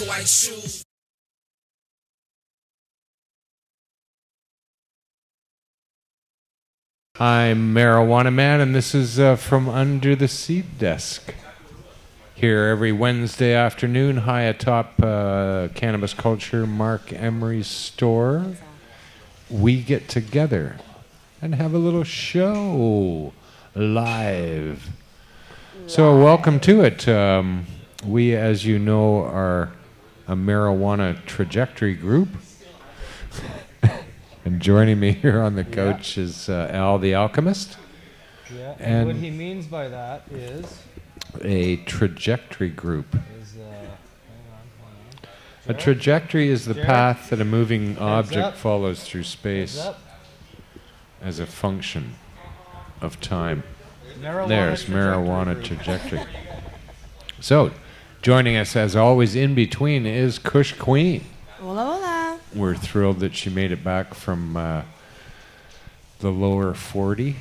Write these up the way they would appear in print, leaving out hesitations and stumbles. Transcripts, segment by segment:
white shoes. I'm Marijuana Man, and this is from Under the Seed Desk. Here every Wednesday afternoon, high atop Cannabis Culture, Marc Emery's store. We get together and have a little show live. So welcome to it. We, as you know, are a marijuana trajectory group. And joining me here on the couch is Al the Alchemist. Yeah, and what he means by that is a trajectory group. A trajectory is the path that a moving object follows through space as a function of time. There's marijuana trajectory. So, joining us as always in between is Kush Queen. Hola, hola. We're thrilled that she made it back from the lower 40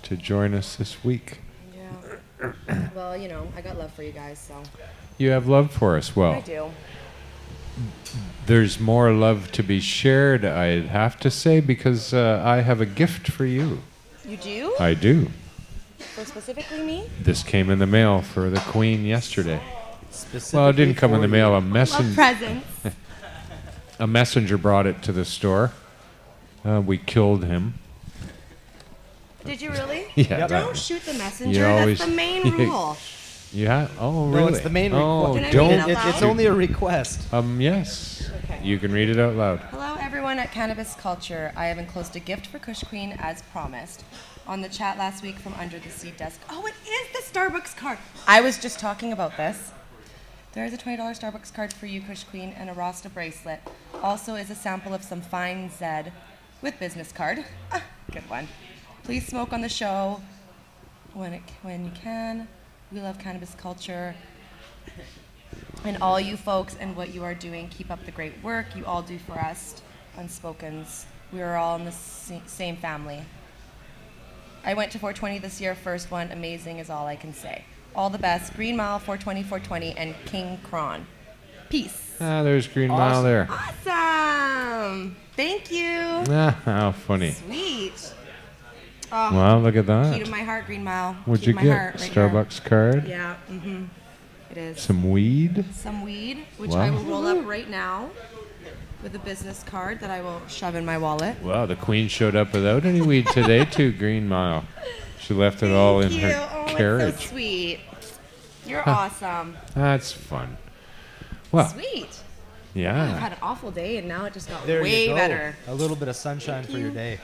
to join us this week. Yeah. Well, you know, I got love for you guys, so. You have love for us. Well, I do. There's more love to be shared, I'd have to say, because I have a gift for you. You do? I do. For specifically me? This came in the mail for the Queen yesterday. Well, it didn't come in the mail. Love presents. A messenger brought it to the store. We killed him. Did you really? Yeah. Don't shoot the messenger. That's the main rule. Yeah. Oh, really? No, it's the main request. Oh, Can I don't. read it out loud? It's only a request. Yes. Okay. You can read it out loud. Hello, everyone at Cannabis Culture. I have enclosed a gift for Kush Queen as promised. On the chat last week from Under the Seed Desk. Oh, it is the Starbucks card. I was just talking about this. There is a $20 Starbucks card for you, Kush Queen, and a Rasta bracelet. Also is a sample of some fine Zed with business card. Good one. Please smoke on the show when you can. We love Cannabis Culture. And all you folks and what you are doing, keep up the great work you all do for us, Unspokens. We are all in the same family. I went to 420 this year, first one. Amazing is all I can say. All the best. Green Mile, 420, 420, and King Kron. Peace. Ah, there's Green Mile there. Awesome. Thank you. Ah, how funny. Sweet. Oh, Wow, look at that. key to my heart, Green Mile. What'd Key you to my get? heart right Starbucks card? here. Yeah, it is. Some weed? Some weed, which Wow. I will roll up right now with a business card that I will shove in my wallet. Wow, the Queen showed up without any weed today too, Green Mile. She left it all in Thank you. her Oh, carriage. it's so sweet. You're awesome. That's fun. Well, Sweet. I've yeah. had an awful day, and now it just got There way you go. better. A little bit of sunshine for your day.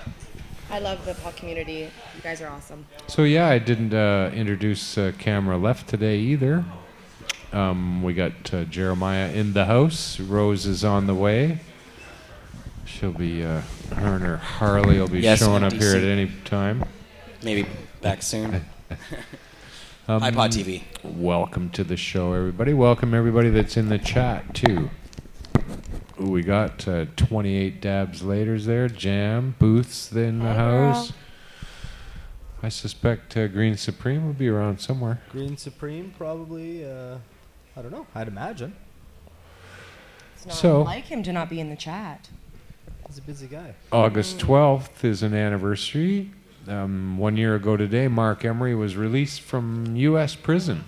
I love the pod community. You guys are awesome. So yeah, I didn't introduce Camera Left today either. We got Jeremiah in the house. Rose is on the way. She'll be, her and her Harley will be showing up here at any time. Maybe back soon. iPod TV. Welcome to the show, everybody. Welcome everybody that's in the chat too. Ooh, we got 28 dabs laters there. Jam Booth's in the house. I suspect Green Supreme will be around somewhere. Green Supreme, probably. I don't know. I'd imagine. It's not So- like him to not be in the chat. He's a busy guy. August 12th is an anniversary. 1 year ago today, Marc Emery was released from U.S. prison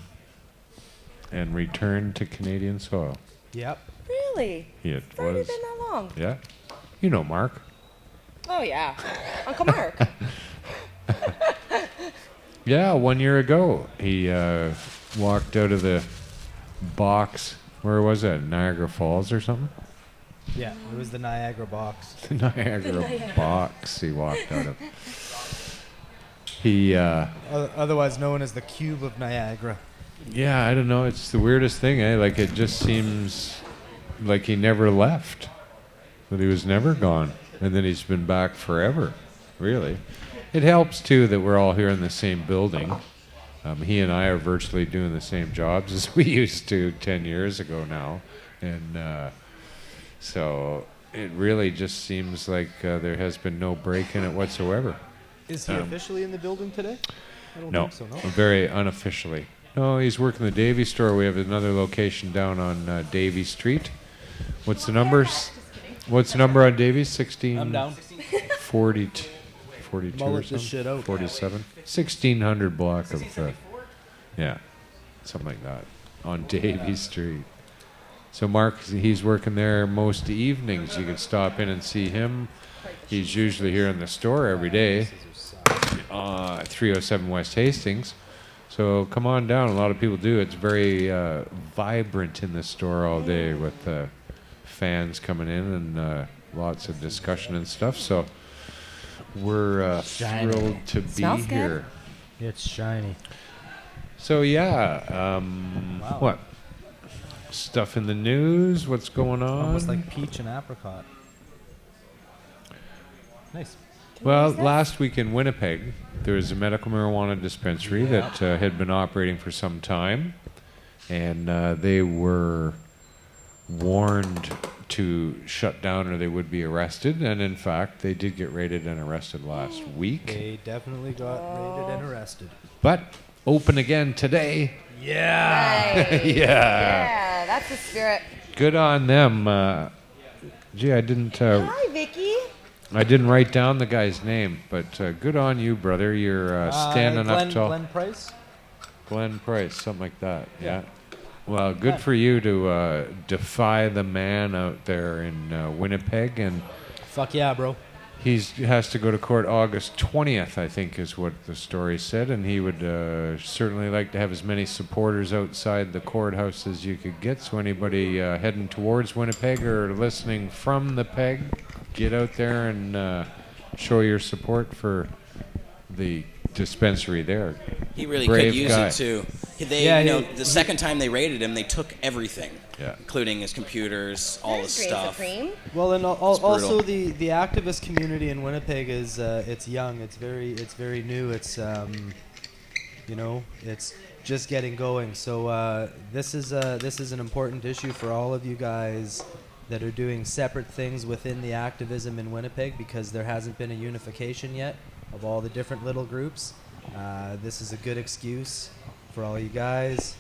and returned to Canadian soil. Yep. Really? It It's already was. been that long. Yeah. You know Marc. Oh, yeah. Uncle Mark. Yeah, 1 year ago, he walked out of the box. Where was that? Niagara Falls or something? Yeah, it was the Niagara box. The Niagara box he walked out of. He, Otherwise known as the Cube of Niagara. yeah, I don't know. It's the weirdest thing, eh? Like, it just seems like he never left. That he was never gone. And then he's been back forever, really. It helps, too, that we're all here in the same building. He and I are virtually doing the same jobs as we used to 10 years ago now. And so it really just seems like there has been no break in it whatsoever. Is he officially in the building today? I don't No, think so, no. very unofficially. No, he's working the Davie store. We have another location down on Davie Street. What's the numbers? What's the number on Davie? 16. I'm down. 42 or Mullet something? this shit out. 47. 1600 block of, yeah, something like that on Davie Street. So Marc, he's working there most evenings. You could stop in and see him. He's usually here in the store every day, 307 West Hastings. So come on down. A lot of people do. It's very vibrant in the store all day with fans coming in and lots of discussion and stuff. So we're thrilled to be Smells good. here. It's shiny. So yeah, Wow. what stuff in the news? What's going on? Almost like peach and apricot. Nice. Well, last week in Winnipeg, there was a medical marijuana dispensary that had been operating for some time, and they were warned to shut down or they would be arrested. And in fact, they did get raided and arrested last week. They definitely got raided and arrested. But open again today. Yeah. Right. Yeah. That's the spirit. Good on them. Gee, I didn't. Hi, Vicky. I didn't write down the guy's name, but good on you, brother. You're standing up tall. Glenn Price? Glenn Price, something like that. Yeah. Well, good for you to defy the man out there in Winnipeg, and Fuck yeah, bro. he has to go to court August 20th, I think, is what the story said, and he would certainly like to have as many supporters outside the courthouse as you could get. So anybody heading towards Winnipeg or listening from the peg, get out there and show your support for the dispensary there. He really Brave could use guy. it too. They, Yeah, the second time they raided him, they took everything, Yeah. including his computers, all his stuff. Supreme. Well, and brutal. also the activist community in Winnipeg is it's young. It's very new. It's it's just getting going. So this is an important issue for all of you guys that are doing separate things within the activism in Winnipeg, because there hasn't been a unification yet of all the different little groups. This is a good excuse for all you guys.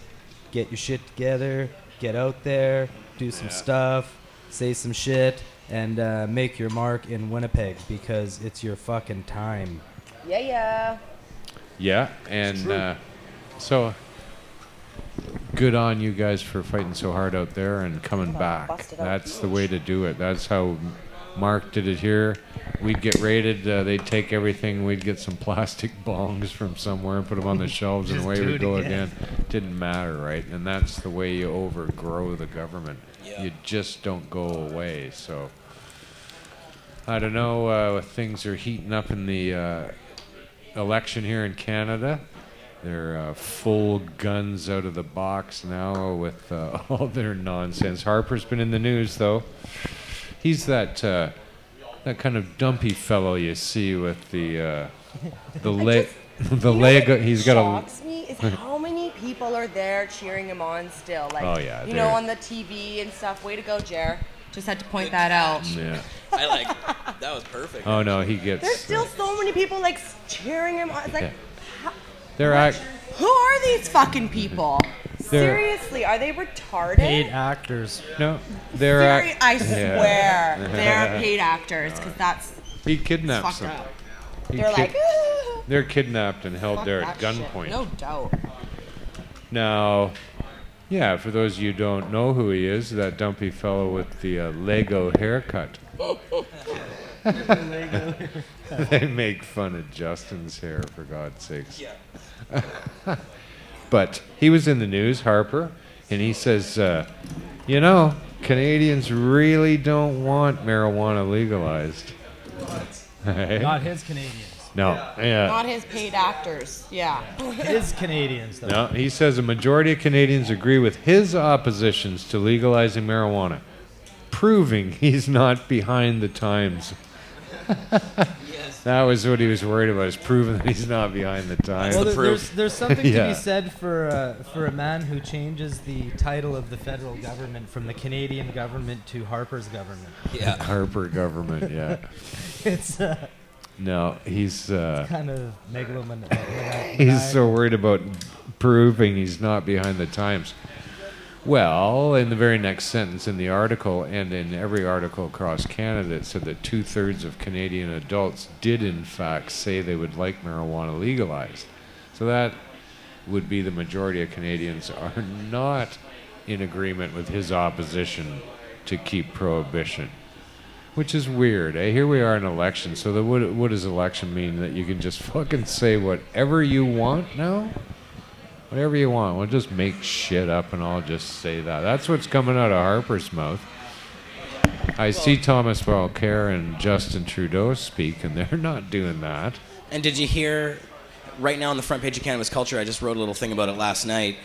Get your shit together, get out there, do some stuff, say some shit, and make your mark in Winnipeg, because it's your fucking time. Yeah. Yeah, and so good on you guys for fighting so hard out there and coming back. bust it out. That's the way to do it. That's how Marc did it here. We'd get raided, they'd take everything, we'd get some plastic bongs from somewhere and put them on the shelves, and Just away do we'd it go again. Didn't matter, right? And that's the way you overgrow the government. Yeah. You just don't go away. So I don't know, things are heating up in the election here in Canada. They're full guns out of the box now with all their nonsense. Harper's been in the news, though. He's that kind of dumpy fellow you see with the leg. The leg. He's got shocks me is how many people are there cheering him on still. Like, Oh, yeah, you know, they're- on the TV and stuff. Way to go, Jer. Just had to point that out. Yeah. I like that was perfect. Oh no, he gets. There's still so many people like cheering him on. It's like, Yeah. how- They're who are these fucking people? Seriously, are they retarded? Paid actors. no. They're I swear, they're paid actors, because that's He kidnaps fucked them. up. He They're like, "Ah." they're kidnapped and held Fuck there at that shit. gunpoint. No doubt. Now, yeah, for those of you who don't know who he is, that dumpy fellow with the Lego haircut. They make fun of Justin's hair, for God's sakes. Yeah. But he was in the news, Harper, and he says, Canadians really don't want marijuana legalized. Hey? Not his Canadians. No, yeah. Not his paid actors. Yeah. His Canadians, though. No, he says a majority of Canadians agree with his oppositions to legalizing marijuana, proving he's not behind the times. That was what he was worried about, is proving that he's not behind the times. Well, the proof. there's something to Yeah. be said for a man who changes the title of the federal government from the Canadian government to Harper's government. Yeah. Harper government, yeah. It's No, he's Kind of he's so worried about proving he's not behind the times. Well, in the very next sentence in the article, and in every article across Canada, it said that 2/3 of Canadian adults did in fact say they would like marijuana legalized. So that would be the majority of Canadians are not in agreement with his opposition to keep prohibition. Which is weird, eh? Here we are in election, so what does election mean? That you can just fucking say whatever you want now? Whatever you want. We'll just make shit up and I'll just say that. That's what's coming out of Harper's mouth. I see Thomas Mulcair and Justin Trudeau speak, and they're not doing that. And did you hear, right now on the front page of Cannabis Culture, I just wrote a little thing about it last night,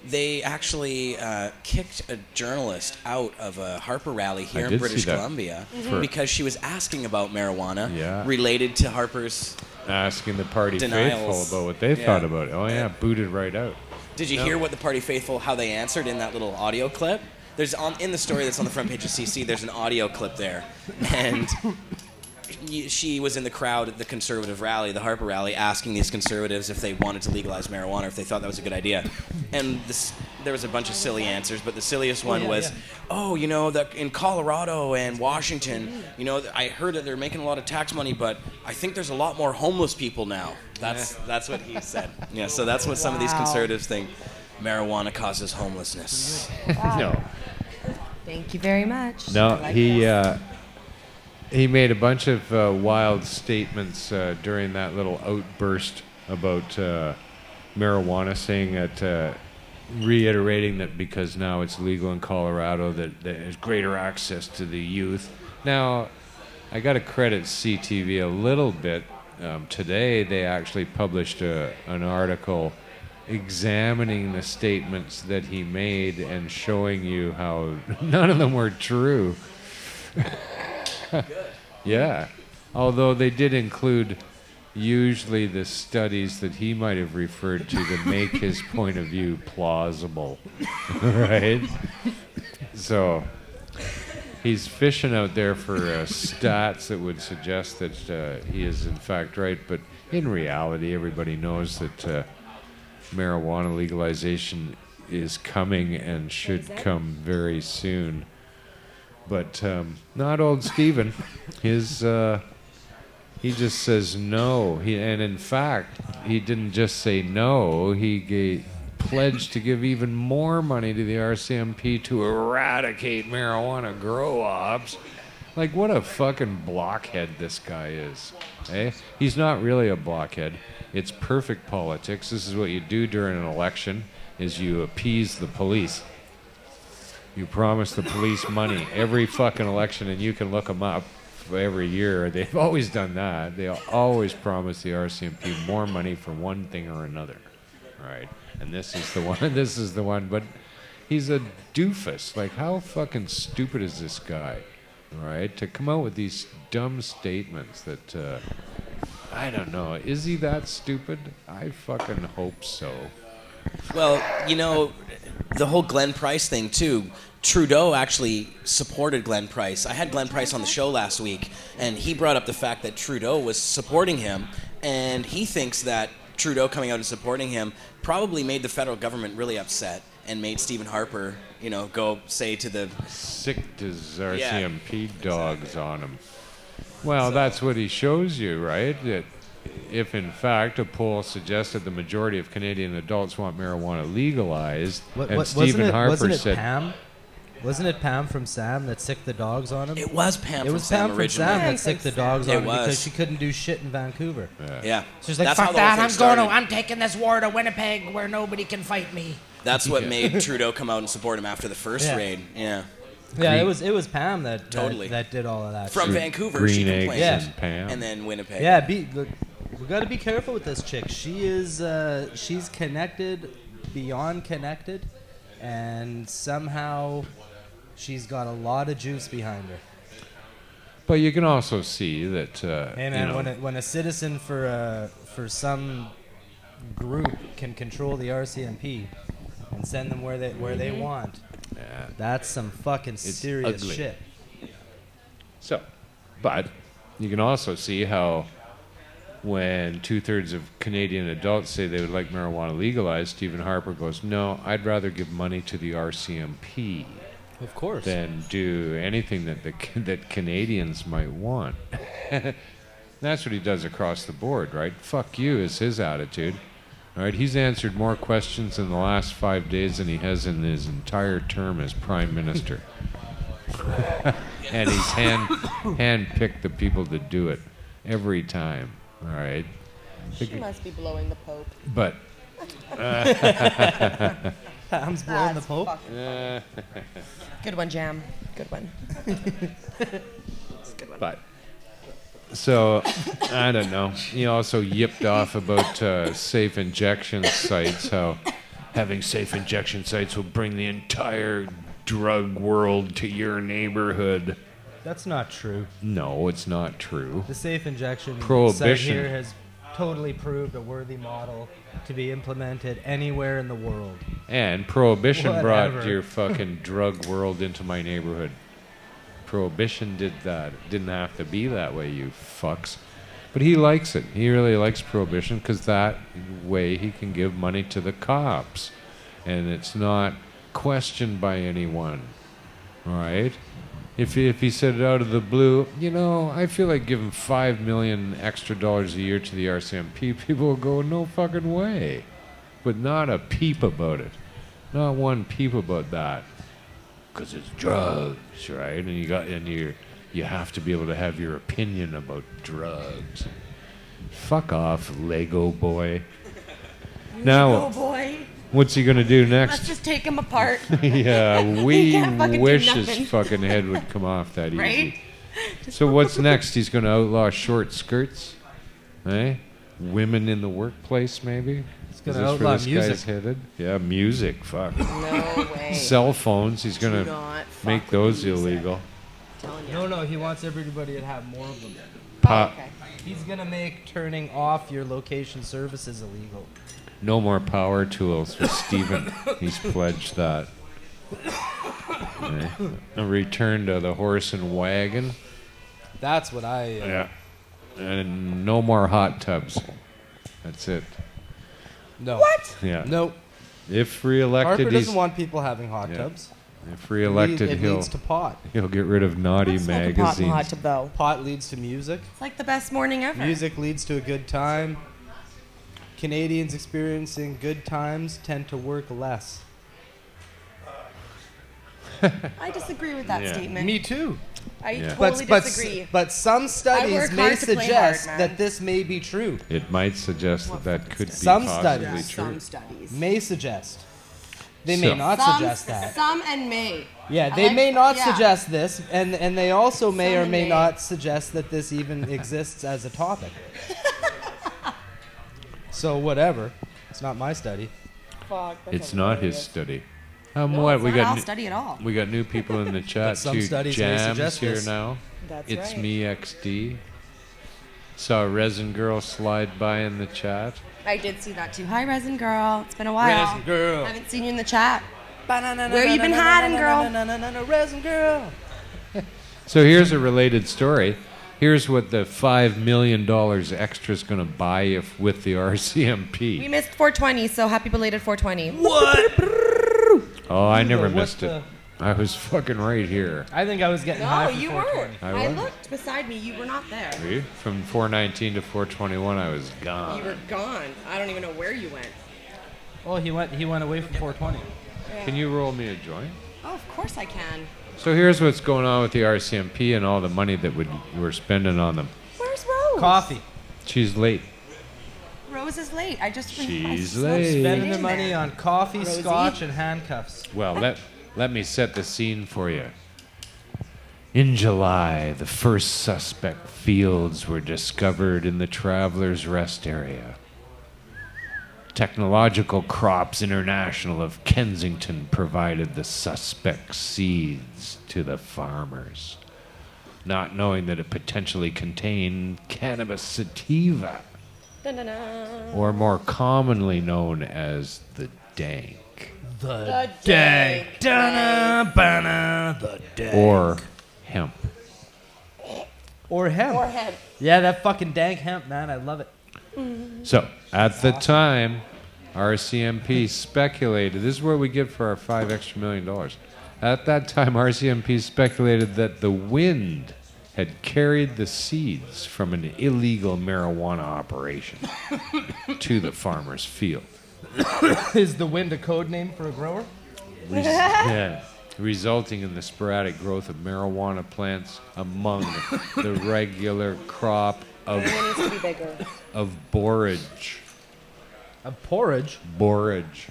they actually kicked a journalist out of a Harper rally here in British Columbia because she was asking about marijuana related to Harper's asking the party denials. faithful about what they thought about it. Oh yeah, booted right out. Did you hear what the party faithful, how they answered in that little audio clip? There's in the story that's on the front page of CC, there's an audio clip there. And she was in the crowd at the conservative rally, the Harper rally, asking these conservatives if they wanted to legalize marijuana, if they thought that was a good idea. And there was a bunch of silly answers, but the silliest one was, oh, you know, that in Colorado and Washington, you know, I heard that they're making a lot of tax money, but I think there's a lot more homeless people now. That's what he said. Yeah, so that's what some of these conservatives think. Marijuana causes homelessness. No. Thank you very much. No, he made a bunch of wild statements during that little outburst about marijuana, saying that, reiterating that because now it's legal in Colorado, that there's greater access to the youth. Now, I got to credit CTV a little bit. Today, they actually published an article examining the statements that he made and showing you how none of them were true. Yeah, although they did include usually the studies that he might have referred to make his point of view plausible, right? So he's fishing out there for stats that would suggest that he is in fact right, but in reality, everybody knows that marijuana legalization is coming and should come very soon. But not old Stephen. He just says no. And in fact, he didn't just say no. He pledged to give even more money to the RCMP to eradicate marijuana grow-ops. Like, what a fucking blockhead this guy is. Eh? He's not really a blockhead. It's perfect politics. This is what you do during an election, is you appease the police. You promise the police money every fucking election, and you can look them up every year. They've always done that. They always promise the RCMP more money for one thing or another, right? And this is the one. This is the one. But he's a doofus. Like, how fucking stupid is this guy, right? To come out with these dumb statements that I don't know. Is he that stupid? I fucking hope so. Well, you know, the whole Glenn Price thing, too. Trudeau actually supported Glenn Price. I had Glenn Price on the show last week, and he brought up the fact that Trudeau was supporting him, and he thinks that Trudeau coming out and supporting him probably made the federal government really upset and made Stephen Harper, you know, go say to the... Sicked his RCMP dogs on him. Well, that's what he shows you, right? That if, in fact, a poll suggested the majority of Canadian adults want marijuana legalized, and Stephen Harper said... Pam? Wasn't it Pam from Sam that sicked the dogs on him? It was Pam from Sam originally. It was Pam from Sam that sicked the dogs on him was. Because she couldn't do shit in Vancouver. Yeah. So she's like, That's fuck that, I'm taking this war to Winnipeg where nobody can fight me. That's what made Trudeau come out and support him after the first raid. Yeah. Yeah, it was Pam that did all of that. From Vancouver, Green she eggs complained. and Pam. And then Winnipeg. Yeah, we got to be careful with this chick. She is she's connected beyond connected, and somehow she's got a lot of juice behind her. But you can also see that hey man, when a citizen for some group can control the RCMP and send them where they want, that's some fucking serious shit. So, but you can also see how when 2/3 of Canadian adults say they would like marijuana legalized, Stephen Harper goes, no, I'd rather give money to the RCMP Of course. than do anything that Canadians might want. That's what he does across the board, right? Fuck you is his attitude. All right, he's answered more questions in the last 5 days than he has in his entire term as Prime Minister. And he's hand-picked the people to do it every time. All right. She must be blowing the Pope. But Ham's blowing the That's Pope. fucking- Good one, Jam. Good one. It's a good one. But so I don't know. He also yipped off about safe injection sites. How having safe injection sites will bring the entire drug world to your neighborhood. That's not true. No, it's not true. The safe injection site Prohibition. here has totally proved a worthy model to be implemented anywhere in the world. And Prohibition brought Whatever. your fucking drug world into my neighborhood. Prohibition did that. It didn't have to be that way, you fucks. But he likes it. He really likes Prohibition because that way he can give money to the cops. And it's not questioned by anyone. All right? If he said it out of the blue, you know, I feel like giving $5 million extra dollars a year to the RCMP, people will go, no fucking way. But not a peep about it. Not one peep about that. Because it's drugs, right? And you have to be able to have your opinion about drugs. Fuck off, Lego boy. Now, Oh boy. what's he gonna do next? Let's just take him apart. Yeah, we can't fucking do wish his nothing. fucking head would come off that Right? easy. So what's next? He's going to outlaw short skirts? Eh? Women in the workplace, maybe? He's going Is to this where outlaw this music. guy's headed? Yeah, music. Fuck. No way. Cell phones. He's going Do to not fuck make with those music. illegal. Telling you. No, he wants everybody to have more of them. Oh, okay. He's going to make turning off your location services illegal. No more power tools for Stephen. He's pledged that. Eh? A return to the horse and wagon. That's what I... Yeah. And no more hot tubs. That's it. No. What? Yeah. Nope. If reelected, Harper he's, doesn't want people having hot Yeah. tubs. if reelected, it he'll leads to pot. get rid of naughty Let's smoke a pot in the hot magazines. tub, though. Pot leads to music. It's like the best morning ever. Music leads to a good time. Canadians experiencing good times tend to work less. I disagree with that Yeah. statement. Me too. I Yeah. totally disagree. But some studies work may hard to play suggest hard, man. that this may be true. It might suggest What that could be Some possibly studies. true. Some studies. May suggest. They So- may not Some, suggest that. Some and may. Yeah, I they like- may not yeah. suggest this, and they also may Some or and may may. not suggest that this even exists as a topic. So whatever. It's not my study. Fuck, that It's sounds not his hilarious. study. No, What it's we not got? our new- study at all. We got new people in the chat some too. studies may Jams suggest here this. now. That's It's right. me XD. Saw a resin girl slide by in the chat. I did see that too. Hi, Resin Girl. It's been a while. Resin Girl. I haven't seen you in the chat. Where you been hiding, girl? Resin girl. So here's a related story. Here's what the $5 million extra is going to buy if with the We RCMP. missed 420, so happy belated 420. Oh, I never What missed the- it. I was fucking right here. I think I was getting No, high for you 420. weren't. I I was. looked beside me. You were not there. See? From 419 to 421, I was You gone. were gone. I don't even know where you went. Oh, he went away from 420. Can you roll me a joint? Oh, of course I can. So here's what's going on with the RCMP and all the money that we're spending on them. Where's Rose? Coffee. She's late. Rose is late. I just She's I late. Spending in the money there. on coffee, Rosie? scotch, and handcuffs. Well, let me set the scene for you. In July, the first suspect fields were discovered in the Travelers Rest area. Technological Crops International of Kensington provided the suspect seeds to the farmers, not knowing that it potentially contained cannabis sativa, Dun-dun-dun. or more commonly known as the dank, The dank. Dun-na, ba-na, the dank. or hemp. Or hemp. Or hemp. Yeah, that fucking dank hemp, man. I love it. So, at the time, RCMP speculated, this is what we get for our $5 extra million. At that time, RCMP speculated that the wind had carried the seeds from an illegal marijuana operation to the farmer's field. Is the wind a code name for a grower? Resulting in the sporadic growth of marijuana plants among the regular crop It needs to be bigger. of borage. A porridge? Borage.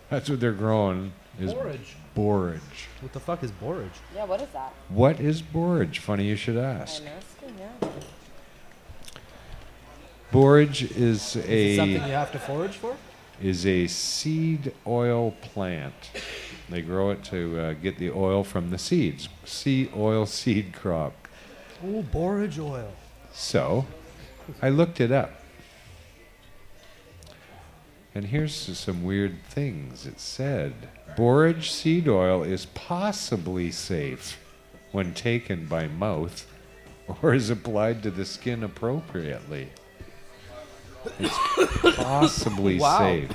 That's what they're growing. Is Borage. borage. What the fuck is borage? Yeah, what is that? What is borage? Funny you should ask. I'm asking, yeah. Borage is Is it something you a have to forage for? seed oil plant. They grow it to get the oil from the seeds. Oil seed crop. Oh, borage oil. So, I looked it up. And here's some weird things. It said, borage seed oil is possibly safe when taken by mouth or is applied to the skin appropriately. It's possibly Wow. safe.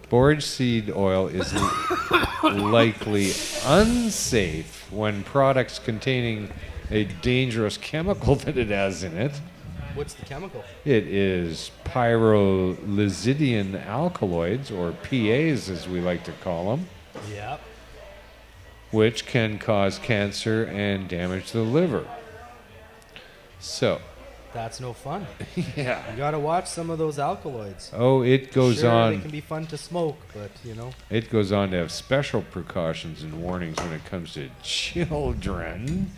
Borage seed oil is likely unsafe when products containing a dangerous chemical that it has in it. What's the chemical? It is pyrolysidian alkaloids, or PAs as we like to call them, Yep. which can cause cancer and damage the liver. So, That's no fun. yeah. You gotta watch some of those alkaloids. Oh, it goes Sure, on. they can be fun to smoke, but you know. It goes on to have special precautions and warnings when it comes to children.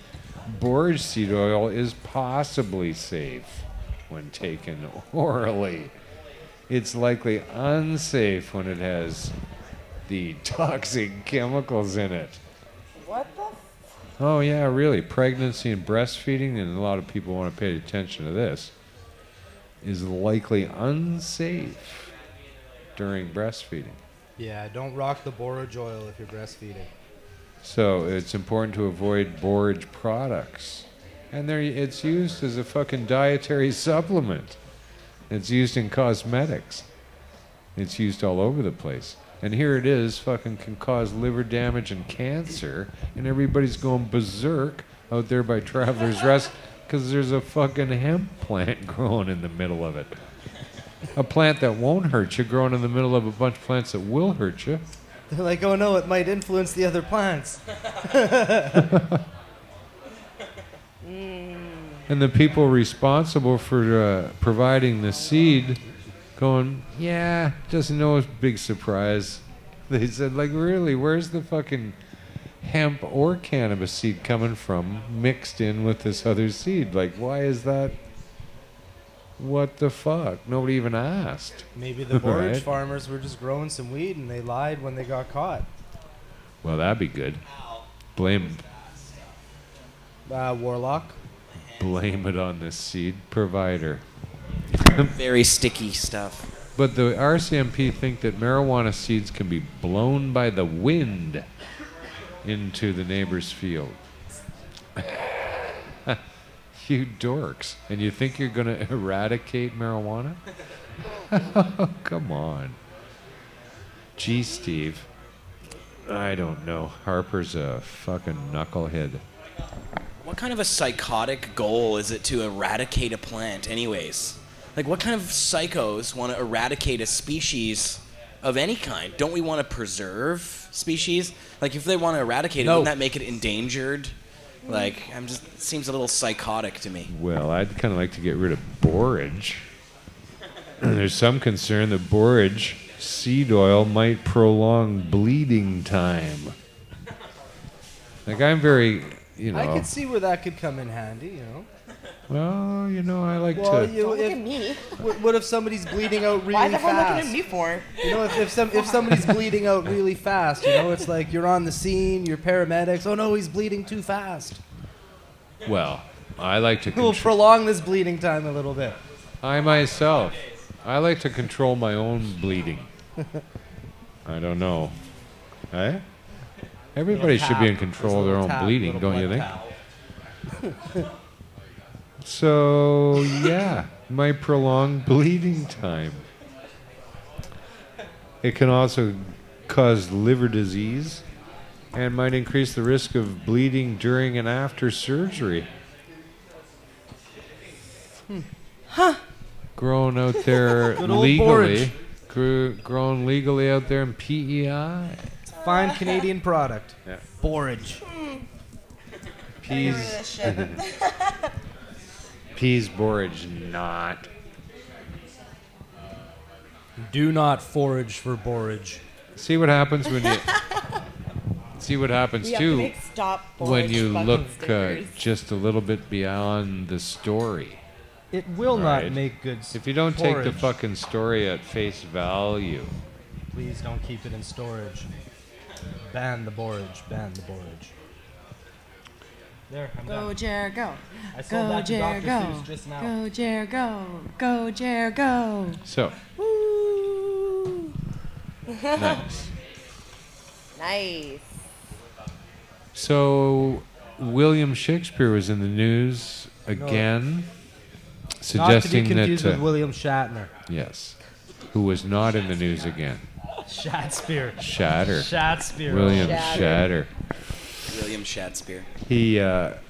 Borage seed oil is possibly safe when taken orally. It's likely unsafe when it has the toxic chemicals in it. What the? Oh, yeah, really. Pregnancy and breastfeeding, and a lot of people want to pay attention to this, is likely unsafe during breastfeeding. Yeah, don't rock the borage oil if you're breastfeeding. So it's important to avoid borage products. And it's used as a fucking dietary supplement. It's used in cosmetics. It's used all over the place. And here it is, fucking can cause liver damage and cancer, and everybody's going berserk out there by Traveler's Rest because there's a fucking hemp plant growing in the middle of it. A plant that won't hurt you growing in the middle of a bunch of plants that will hurt you. They're like, oh no, it might influence the other plants. And the people responsible for providing the seed going, yeah, doesn't know, it's a big surprise. They said, like, really, where's the fucking hemp or cannabis seed coming from mixed in with this other seed? Like, why is that? What the fuck? Nobody even asked. Maybe the borage Right. farmers were just growing some weed and they lied when they got caught. Well, that'd be good. Blame Warlock. it on the seed provider. Very sticky stuff. But the RCMP think that marijuana seeds can be blown by the wind into the neighbor's field. You dorks. And you think you're going to eradicate marijuana? Oh, come on. Gee, Steve. I don't know. Harper's a fucking knucklehead. What kind of a psychotic goal is it to eradicate a plant anyways? Like, what kind of psychos want to eradicate a species of any kind? Don't we want to preserve species? Like, if they want to eradicate it, No. wouldn't that make it endangered? Like, it seems a little psychotic to me. Well, I'd kind of like to get rid of borage. There's some concern that borage seed oil might prolong bleeding time. Like, I'm very, I could see where that could come in handy, you know. Well, I like Well, to. Don't look at me. What if somebody's bleeding out really Why is everyone fast? looking at me for? You know, if somebody's bleeding out really fast, you know, it's like you're on the scene, you're paramedics. Oh no, he's bleeding too fast. Well, I like to We'll control. prolong this bleeding time a little bit. I myself, I like to control my own bleeding. I don't know. Eh? Everybody should be in control of their own bleeding, don't you think? So, yeah, might prolong bleeding time. It can also cause liver disease and might increase the risk of bleeding during and after surgery. Grown out there Good old legally. Grown legally out there in PEI. Fine Canadian product. Yeah. Borage. Peas. Peas borage, not. Do not forage for borage. See what happens when you. See what happens We have to too make stop when borage you fucking look stickers. just a little bit beyond the story. It will Right. not make good If you don't take the porridge. fucking story at face value, Please don't keep it in storage. Ban the borage. Ban the borage. There, I'm Go, done. Jer, go. I sold Go, that to Jer, Dr. go. Seuss just now. Go, Jer, go. Go, Jer, go. so Woo. nice. Nice. So William Shakespeare was in the news again, Not to be suggesting confused that with William Shatner. yes, who was not in the news again. Shatspeare. Shatter. William William Shatter. Shatter. William Shakespeare. He,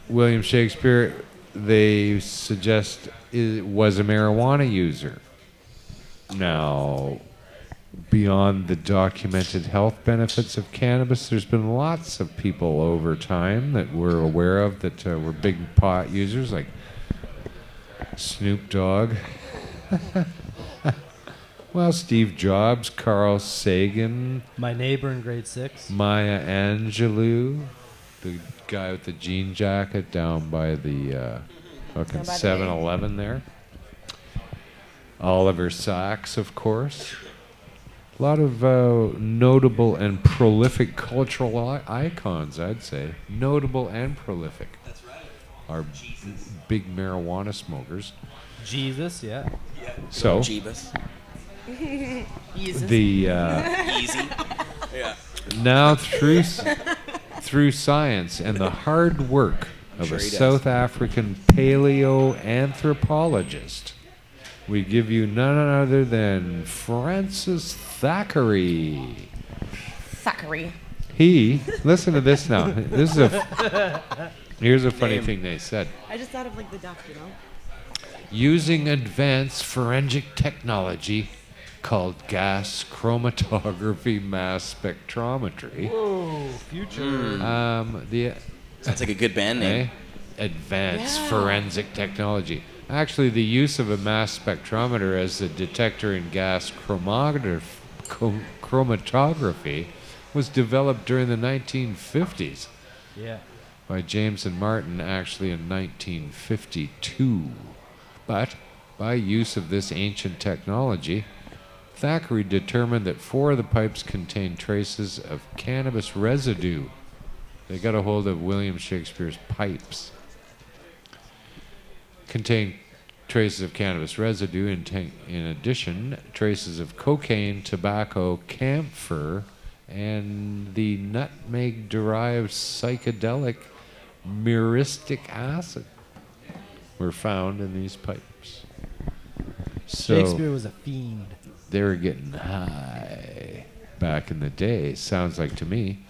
William Shakespeare, they suggest was a marijuana user. Now, beyond the documented health benefits of cannabis, there's been lots of people over time that we're aware of that were big pot users, like Snoop Dogg. Well, Steve Jobs, Carl Sagan, My neighbor in grade 6. Maya Angelou, the guy with the jean jacket down by the fucking Down by the 7-Eleven there. Oliver Sacks, of course. A lot of notable and prolific cultural icons, I'd say. Notable and prolific. That's right. Are big marijuana smokers. Jesus, yeah. So, Jeebus. Jesus. the Easy. Yeah. now through science and the hard work of Sure a he does. South African paleoanthropologist, we give you none other than Francis Thackeray. Thackeray. He, listen to this now. This is here's a funny Name. thing they said. I just thought of like the duck, you know? Using advanced forensic technology called gas chromatography mass spectrometry. Whoa, future. The Sounds like a good band name. advanced Yeah. forensic technology. Actually, the use of a mass spectrometer as a detector in gas chromatography was developed during the 1950s Yeah. by James and Martin, actually in 1952. But by use of this ancient technology, Thackeray determined that 4 of the pipes contained traces of cannabis residue. They got a hold of William Shakespeare's pipes. Contained traces of cannabis residue, in addition, traces of cocaine, tobacco, camphor, and the nutmeg-derived psychedelic myristic acid were found in these pipes. So Shakespeare was a fiend. they were getting high back in the day, sounds like to me.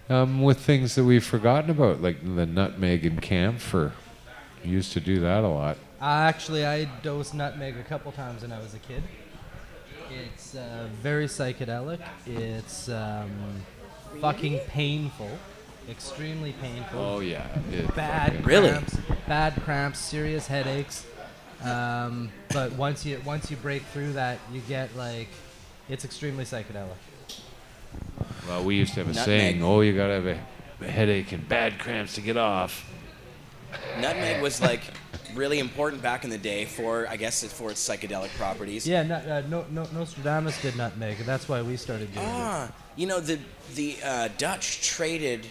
With things that we've forgotten about, like the nutmeg and camphor. Used to do that a lot. Actually, I dosed nutmeg a couple times when I was a kid. It's very psychedelic. It's fucking painful. Extremely painful. Oh yeah. Bad fucking- Really? cramps, bad cramps, serious headaches. But once you break through that, you get like, it's extremely psychedelic. Well, we used to have a Nutmeg. saying, oh, you gotta have a headache and bad cramps to get off. Nutmeg was like really important back in the day for, I guess, for its psychedelic properties. Yeah, Nostradamus did nutmeg, and that's why we started doing it. Ah, you know, the Dutch traded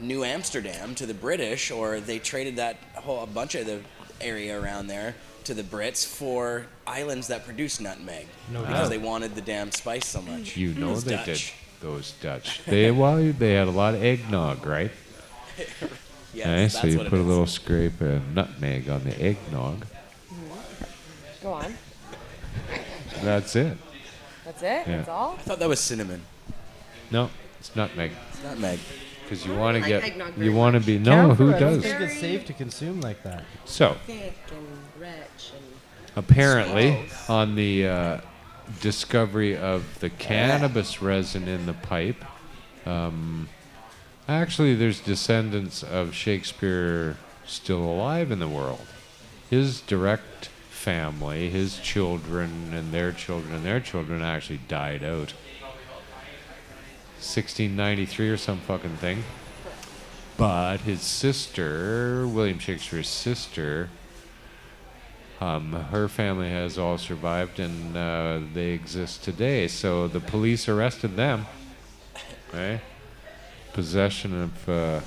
New Amsterdam to the British, or they traded a bunch of the area around there to the Brits for islands that produce nutmeg No because doubt. they wanted the damn spice so much. You know Those they Dutch. did. Those Dutch. They had a lot of eggnog, right? Yes, Okay, that's so you what it put a is. little scrape of nutmeg on the eggnog. Go on. That's it. That's it? Yeah. That's all? I thought that was cinnamon. No, it's nutmeg. It's nutmeg. Because you want to like get, eggnog very you want to much. be, no, who Camphor, I don't does? think it's safe to consume like that. So, Thick and rich and apparently, on the discovery of the cannabis resin in the pipe, actually, there's descendants of Shakespeare still alive in the world. His direct family, his children, and their children actually died out. 1693 or some fucking thing. But his sister, William Shakespeare's sister, her family has all survived, and they exist today. So the police arrested them, right? Possession of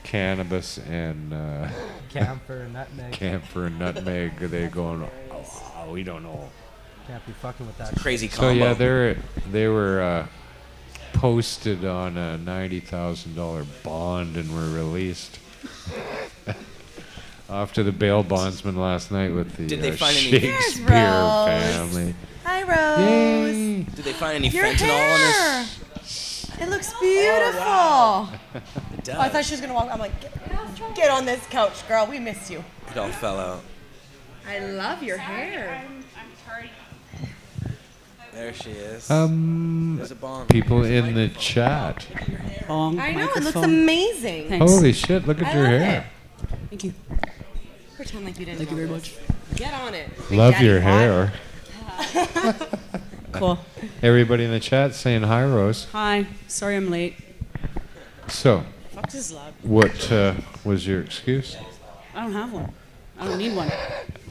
cannabis and Camphor, nutmeg. camphor and nutmeg. They going, oh, we don't know. Can't be fucking with that. Crazy So combo. yeah, they were posted on a $90,000 bond and were released. Off to the bail bondsman last night with the Did they find any- Shakespeare There's Rose. family. Hi, Rose. Yay! Did they find any Your fentanyl in hair. this? It looks beautiful. It does. Oh, I thought she was gonna walk. I'm like, get on this couch, girl. We miss you. It all fell out. I love your hair. There she is. There's a bomb. People in the chat. Bong, I know. It looks microphone. amazing. Thanks. Holy shit! Look at I your love hair. Thank you. Pretend like you didn't. Thank you know very this. much. Get on it. Big Love Daddy your hot. hair. Cool. Everybody in the chat saying hi, Rose. Hi. Sorry I'm late. So, Fuck, this is loud. what was your excuse? I don't have one. I don't need one.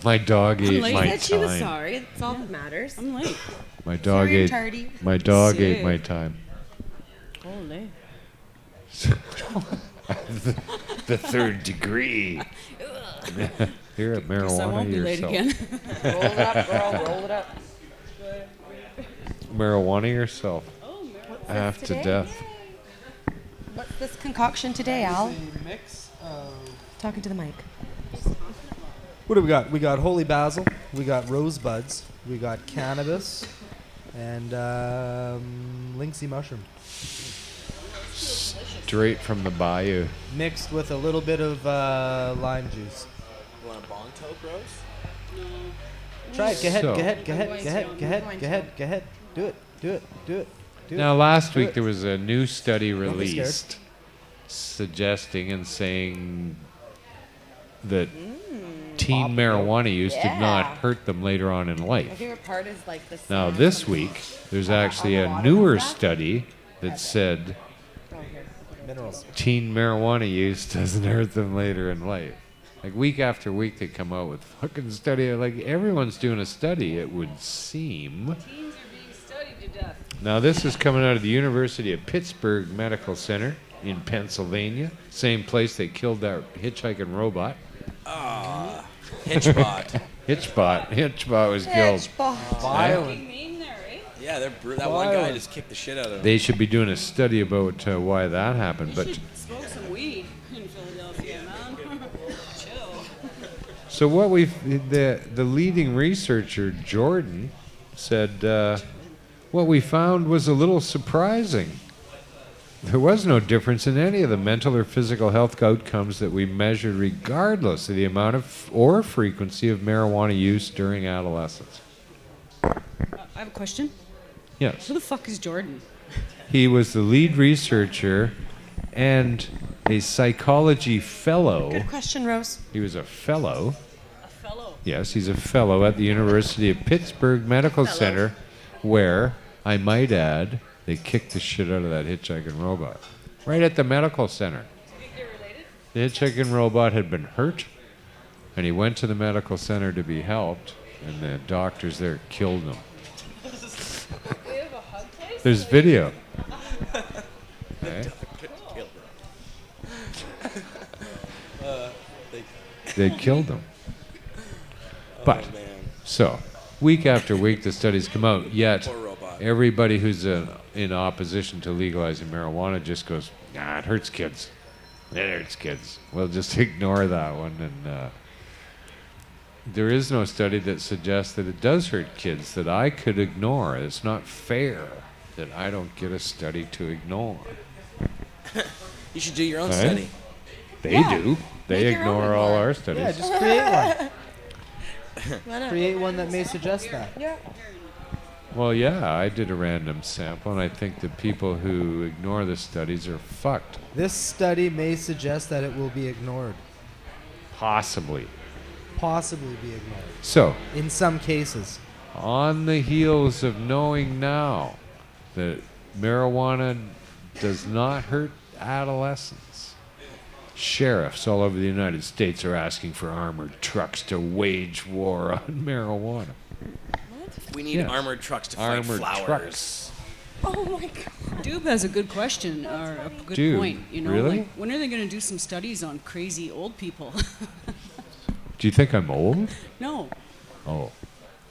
My dog ate late. my She said she was time. sorry. It's all that matters. I'm late. My dog Sorry and ate. tardy. My dog ate Sick. my time. Holy. The third degree. Here at Guess I marijuana won't be late yourself. again. Roll it up, girl. Roll it up. Marijuana yourself. Half to today? death. What's this concoction today, Al? A mix of... Talking to the mic. What do we got? We got holy basil, we got rosebuds, we got cannabis, and linksy mushroom. Straight from the bayou. Mixed with a little bit of lime juice. You want a bong toke, Rose? Try it. Go ahead, So- go ahead, go ahead, go ahead, go ahead, go ahead, go ahead. Do it, do it, do it, do Now, it. last Do week it. there was a new study be scared. released suggesting and saying that teen marijuana use did not Yeah. hurt them later on in My life. favorite part is like the Now, sound this of- week there's actually a newer study that said Oh, here. Minerals. teen marijuana use doesn't hurt them later in life. Like week after week, they come out with fucking study. Like everyone's doing a study, it would seem. Teens are being studied to death. Now this is coming out of the University of Pittsburgh Medical Center in Pennsylvania, same place they killed that hitchhiking robot. Hitchbot. Hitchbot was killed. Violent. Name there, eh? Yeah, that one guy just kicked the shit out of him. They should be doing a study about why that happened. You But should smoke some weed in Philadelphia, man. Chill. so what the leading researcher Jordan said what we found was a little surprising. There was no difference in any of the mental or physical health outcomes that we measured, regardless of the amount of or frequency of marijuana use during adolescence. I have a question. Yes. Who the fuck is Jordan? He was the lead researcher and a psychology fellow. Good question, Rose. He was a fellow. A fellow. Yes, he's a fellow at the University of Pittsburgh Medical Center, where, I might add, they kicked the shit out of that hitchhiking robot. Right at the medical center. Do you think they're related? The hitchhiking robot had been hurt, and he went to the medical center to be helped, and the doctors there killed him. They have a hug place? There's video. Okay. They killed him. But, Oh, man. so, week after week the studies come out, yet Poor robot. everybody who's in opposition to legalizing marijuana just goes, nah, it hurts kids. It hurts kids. We'll just ignore that one. And there is no study that suggests that it does hurt kids that I could ignore. It's not fair that I don't get a study to ignore. You should do your own Right? study. They do. They Make your own ignore all one. our studies. Yeah, just create one. Why not? Create one that may suggest that. Yeah. Well, yeah, I did a random sample, and I think the people who ignore the studies are fucked. This study may suggest that it will be ignored. Possibly. Possibly be ignored. So, In some cases. on the heels of knowing now that marijuana does not hurt adolescents, sheriffs all over the United States are asking for armored trucks to wage war on marijuana. We need Yeah. armored trucks to fight Armored flowers. trucks. Oh my God. Doob has a good question or a good Doob, point. You know, really? like when are they going to do some studies on crazy old people? Do you think I'm old? No, Oh.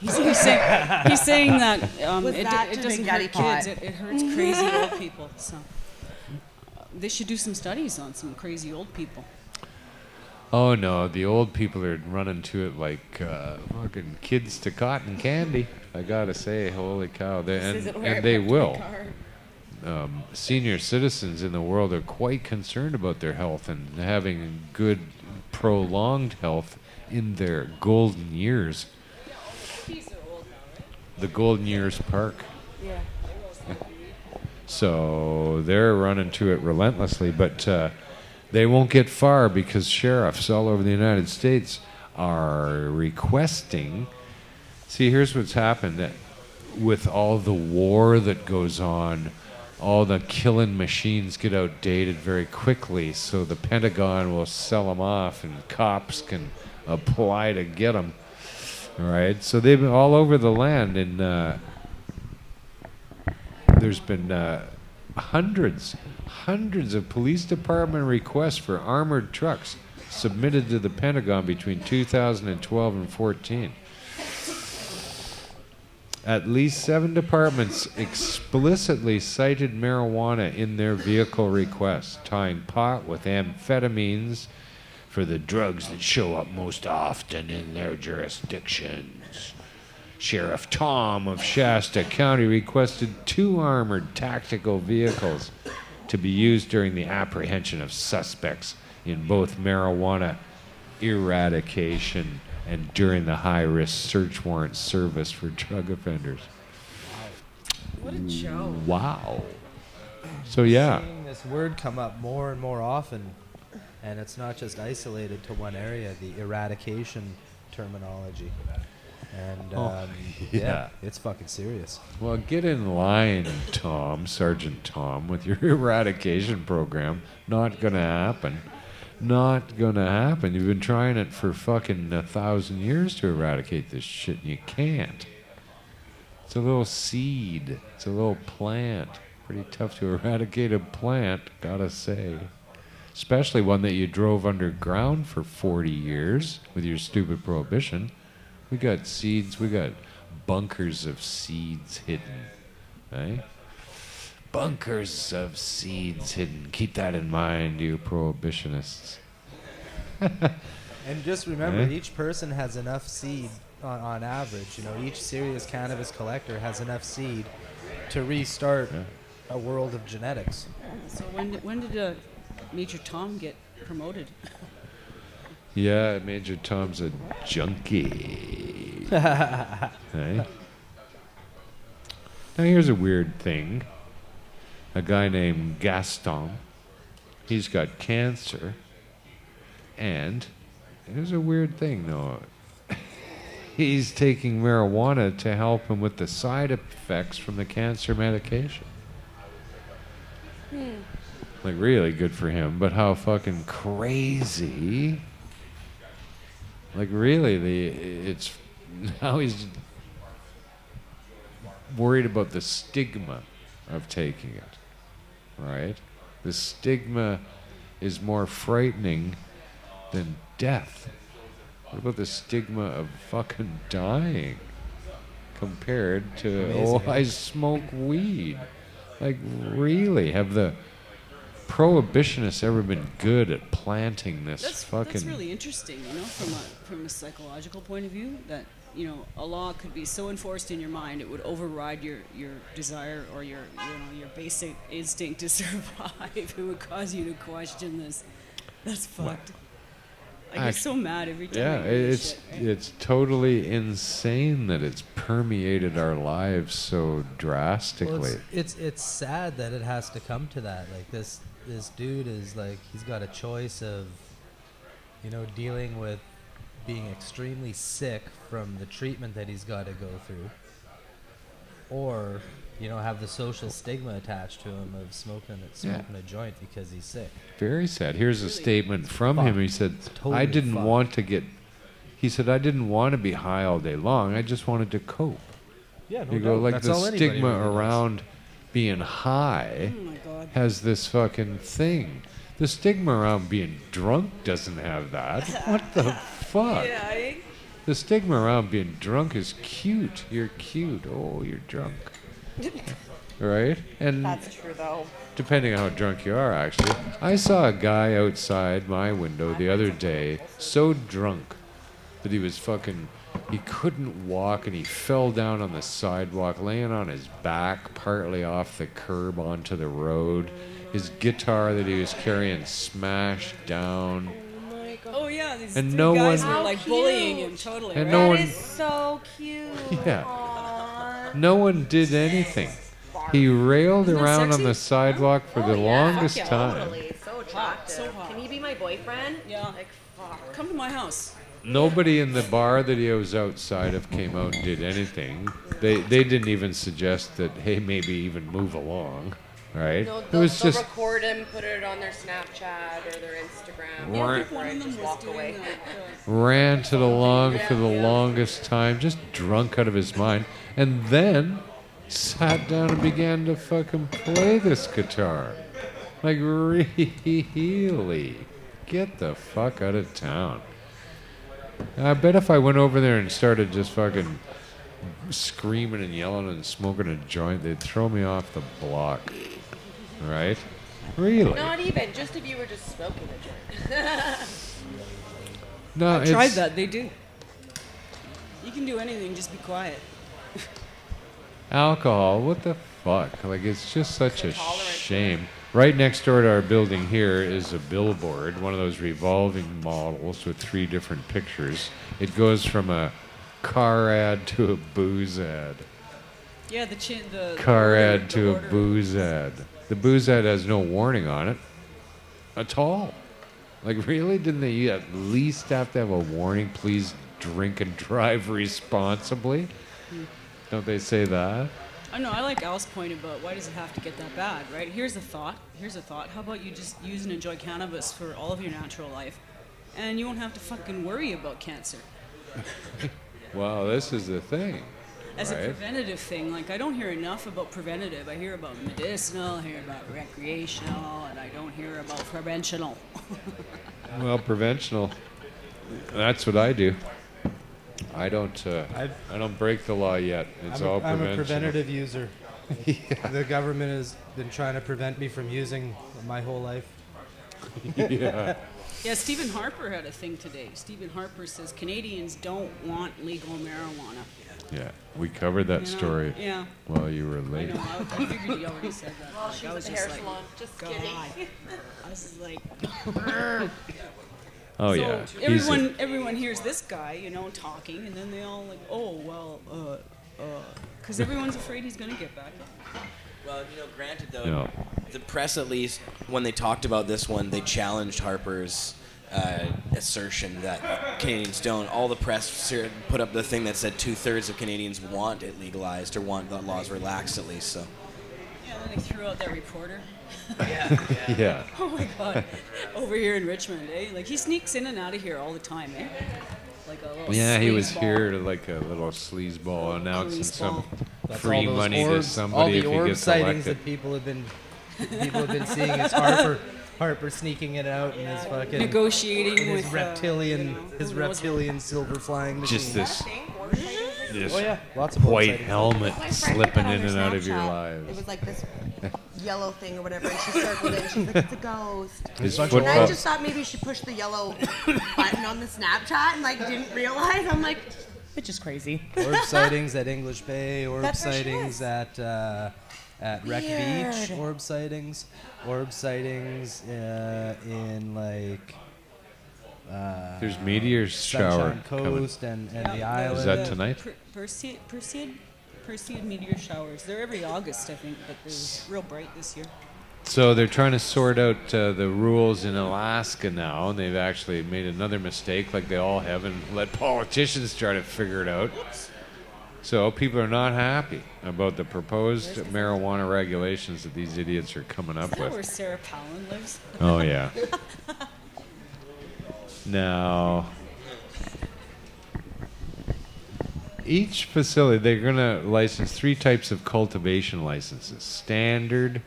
he's saying that Was that it to doesn't Big Daddy hurt kids. Pot? It hurts crazy old people. So they should do some studies on some crazy old people. Oh no, the old people are running to it like fucking kids to cotton candy. I gotta say, holy cow! And they will. Senior citizens in the world are quite concerned about their health and having good, prolonged health in their golden years. The Golden Years Park. Yeah. So they're running to it relentlessly, but they won't get far because sheriffs all over the United States are requesting. See, here's what's happened. That with all the war that goes on, all the killing machines get outdated very quickly, so the Pentagon will sell them off and cops can apply to get them. All right, so they've been all over the land, and there's been hundreds of police department requests for armored trucks submitted to the Pentagon between 2012 and 14. At least 7 departments explicitly cited marijuana in their vehicle requests, tying pot with amphetamines for the drugs that show up most often in their jurisdictions. Sheriff Tom of Shasta County requested 2 armored tactical vehicles to be used during the apprehension of suspects in both marijuana eradication and during the high-risk search warrant service for drug offenders. What a show. Wow. So yeah, Seeing this word come up more and more often, and it's not just isolated to one area, the eradication terminology. And yeah. it's fucking serious. well, get in line, Tom, Sergeant Tom, with your eradication program. Not gonna happen. Not gonna happen. You've been trying it for fucking 1,000 years to eradicate this shit, and you can't. It's a little seed. It's a little plant. Pretty tough to eradicate a plant, gotta say. Especially one that you drove underground for 40 years with your stupid prohibition. We got seeds. We got bunkers of seeds hidden, right? Bunkers of seeds hidden. Keep that in mind, you prohibitionists. And just remember, Eh? each person has enough seed on average. You know, each serious cannabis collector has enough seed to restart a world of genetics. So when did Major Tom get promoted? Yeah, Major Tom's a junkie. Hey? Now here's a weird thing. A guy named Gaston, he's got cancer, and here's a weird thing though. He's taking marijuana to help him with the side effects from the cancer medication. Like really good for him, but how fucking crazy. Like really, it's now he's worried about the stigma of taking it, right? The stigma is more frightening than death. What about the stigma of fucking dying compared to, Amazing, I smoke weed? Like really, have the prohibitionists ever been good at planting this That's really interesting, you know, from a psychological point of view, that, you know, a law could be so enforced in your mind it would override your desire or your basic instinct to survive. It would cause you to question this. That's fucked. I get so mad every time. Yeah, I hear this shit, right? it's totally insane that it's permeated our lives so drastically. Well, it's sad that it has to come to that. Like this dude is like, he's got a choice of, you know, dealing with being extremely sick from the treatment that he's got to go through, or, you know, have the social stigma attached to him of smoking a joint because he's sick. Very sad. Here's a statement from him. He said, Totally I didn't fucked. want to get, he said, I didn't want to be high all day long. I just wanted to cope. Yeah, no You go, doubt. like, That's the all anybody stigma really does. around being high Oh my God. has this fucking thing. The stigma around being drunk doesn't have that. What the fuck? Yeah, eh? The stigma around being drunk is cute. You're cute. Oh, you're drunk. Right? And That's true, though. depending on how drunk you are, actually. I saw a guy outside my window the other day, so drunk that he was he couldn't walk, and he fell down on the sidewalk, laying on his back, partly off the curb onto the road. His guitar that he was carrying smashed down. Oh yeah, these And three no guys one- were like How bullying cute. him totally. And right? no That one- is so cute. Yeah. Aww. No one did anything. He railed Isn't that around on sexy? the sidewalk for the longest Fuck yeah, time. Totally. So attractive. so hot. Can he be my boyfriend? Yeah. Like, fuck. Come to my house. Nobody in the bar that he was outside of came out and did anything. They didn't even suggest that, hey, maybe even move along, right? No, It they'll, was they'll just record him, put it on their Snapchat or their Instagram. Yeah, I think one of them just was walk doing away. ranted along for the longest time, just drunk out of his mind, and then sat down and began to fucking play this guitar. Like, really? Get the fuck out of town. I bet if I went over there and started just fucking screaming and yelling and smoking a joint, they'd throw me off the block. Right? Really? Not even, just if you were just smoking a joint. No, I tried that. They do. You can do anything. Just be quiet. Alcohol, what the fuck? Like, it's just such a Tolerant. shame. Right next door to our building here is a billboard, one of those revolving models with 3 different pictures. It goes from a car ad to a booze ad. Yeah, the Car order- ad the to a order. booze ad. The booze ad has no warning on it at all. Like, really? Didn't they at least have to have a warning? Please drink and drive responsibly? Don't they say that? I know. I like Al's point about why does it have to get that bad, right? Here's a thought. How about you just use and enjoy cannabis for all of your natural life, and you won't have to fucking worry about cancer. Well, this is the thing. As a Right. preventative thing, like, I don't hear enough about preventative. I hear about medicinal, I hear about recreational, and I don't hear about preventional. Well, preventional. That's what I do. I don't break the law yet. It's all I'm a preventional. preventative user. The government has been trying to prevent me from using my whole life. Yeah. Yeah, Stephen Harper had a thing today. Stephen Harper says Canadians don't want legal marijuana. Yeah. We covered that You know? story Yeah. while you were I late. know. I figured he already said that. Well, Like, she's I at was the just hair like, salon. Just God. kidding. I was just like, Oh, so yeah. He's a- everyone hears this guy, you know, talking, and then they all like, oh well, because everyone's afraid he's gonna get back. Well, you know, granted though, No. the press at least when they talked about this one, they challenged Harper's assertion that Canadians don't. All the press put up the thing that said 2/3 of Canadians want it legalized or want the laws relaxed at least. So. Yeah, then they threw out that reporter. Yeah. Oh my God, over here in Richmond, eh? Like, he sneaks in and out of here all the time, eh? Like a little. Yeah, he was sleazeball. here to like a little sleazeball announcing some That's free all those money to orbs, somebody all the if he orb gets sightings elected. that people have been seeing is Harper sneaking it out in his fucking Negotiating in his with reptilian you know, his who knows reptilian silver flying machine. Just this. Thing, orb sightings This Oh yeah, lots of white sightings. helmet My friend slipping put that on in her and out of your Snapchat. lives. It was like this yellow thing or whatever, and she circled it, and she's like, it's a ghost. His bunch of And I football. just thought maybe she pushed the yellow button on the Snapchat and like didn't realize. I'm like, bitch is crazy. Orb sightings at English Bay. Orb That's where she sightings is. at Wreck Beach. Weird. Orb sightings. Orb sightings in like. There's meteor shower Sunshine coming. Coast and the Yeah, island. Is that tonight? Perseid meteor showers. They're every August, I think, but they're real bright this year. So they're trying to sort out the rules in Alaska now, and they've actually made another mistake, like they all have, and let politicians try to figure it out. So people are not happy about the proposed marijuana regulations that these idiots are coming Is up that where with. Sarah Palin lives? Oh yeah. Now, each facility, they're going to license 3 types of cultivation licenses. Standard,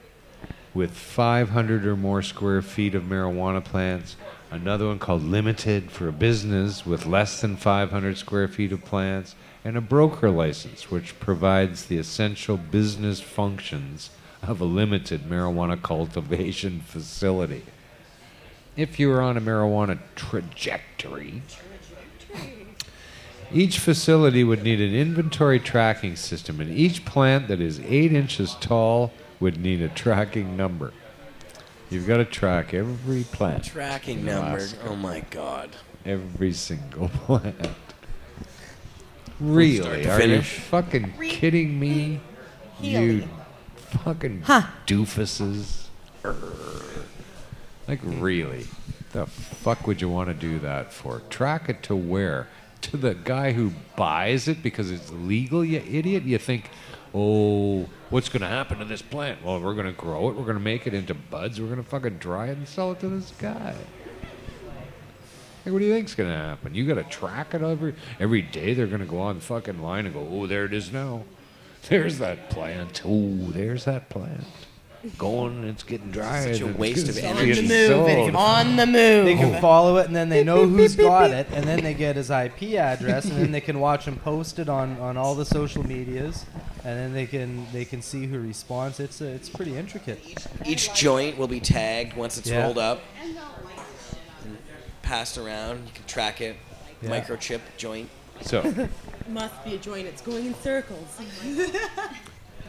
with 500 or more square feet of marijuana plants. Another one called limited for a business with less than 500 square feet of plants. And a broker license, which provides the essential business functions of a limited marijuana cultivation facility. If you were on a marijuana trajectory, each facility would need an inventory tracking system, and each plant that is 8 inches tall would need a tracking number. You've got to track every plant. Tracking in number. Alaska. Oh my god. Every single plant. Really? to Are you finish. fucking kidding me? You fucking doofuses. Like, really? The fuck would you want to do that for? Track it to where? To the guy who buys it because it's legal, you idiot? You think, oh, what's going to happen to this plant? Well, we're going to grow it. We're going to make it into buds. We're going to fucking dry it and sell it to this guy. Like, what do you think's going to happen? You got to track it every day. They're going to go on the fucking line and go, oh, there it is now. There's that plant. Oh, there's that plant. Going, it's getting dry. Such a and waste it's of getting energy. sold. On the move. They can follow it, and then they know who's got it, and then they get his IP address, and then they can watch him post it on all the social medias, and then they can see who responds. It's pretty intricate. Each joint will be tagged once it's Yeah. rolled up, and passed around. You can track it. Yeah. Microchip joint. So, Must be a joint. It's going in circles.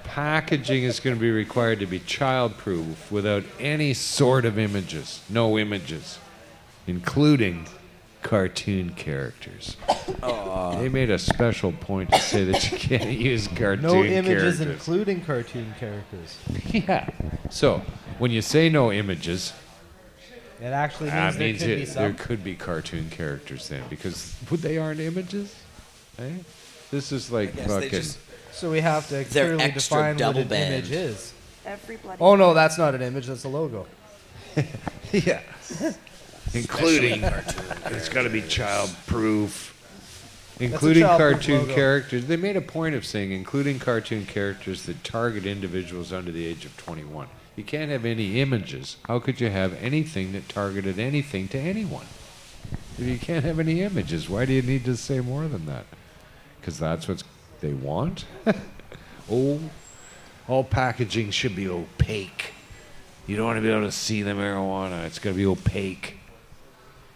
packaging is going to be required to be child-proof without any sort of images. No images, including cartoon characters. They made a special point to say that you can't use cartoon No images, characters. including cartoon characters. Yeah. So, when you say no images, It actually that means there means could be there some. could be cartoon characters then, because they aren't images. Eh? This is like Yes, they fucking. just So we have to They're clearly extra define what double an band. image is. Every bloody. Oh no, that's not an image. That's a logo. Yeah. Including, cartoon. it's got to be child-proof. Including child-proof cartoon logo. characters. They made a point of saying including cartoon characters that target individuals under the age of 21. You can't have any images. How could you have anything that targeted anything to anyone? If you can't have any images, why do you need to say more than that? Because that's what they want? Oh, all packaging should be opaque. You don't want to be able to see the marijuana. It's got to be opaque.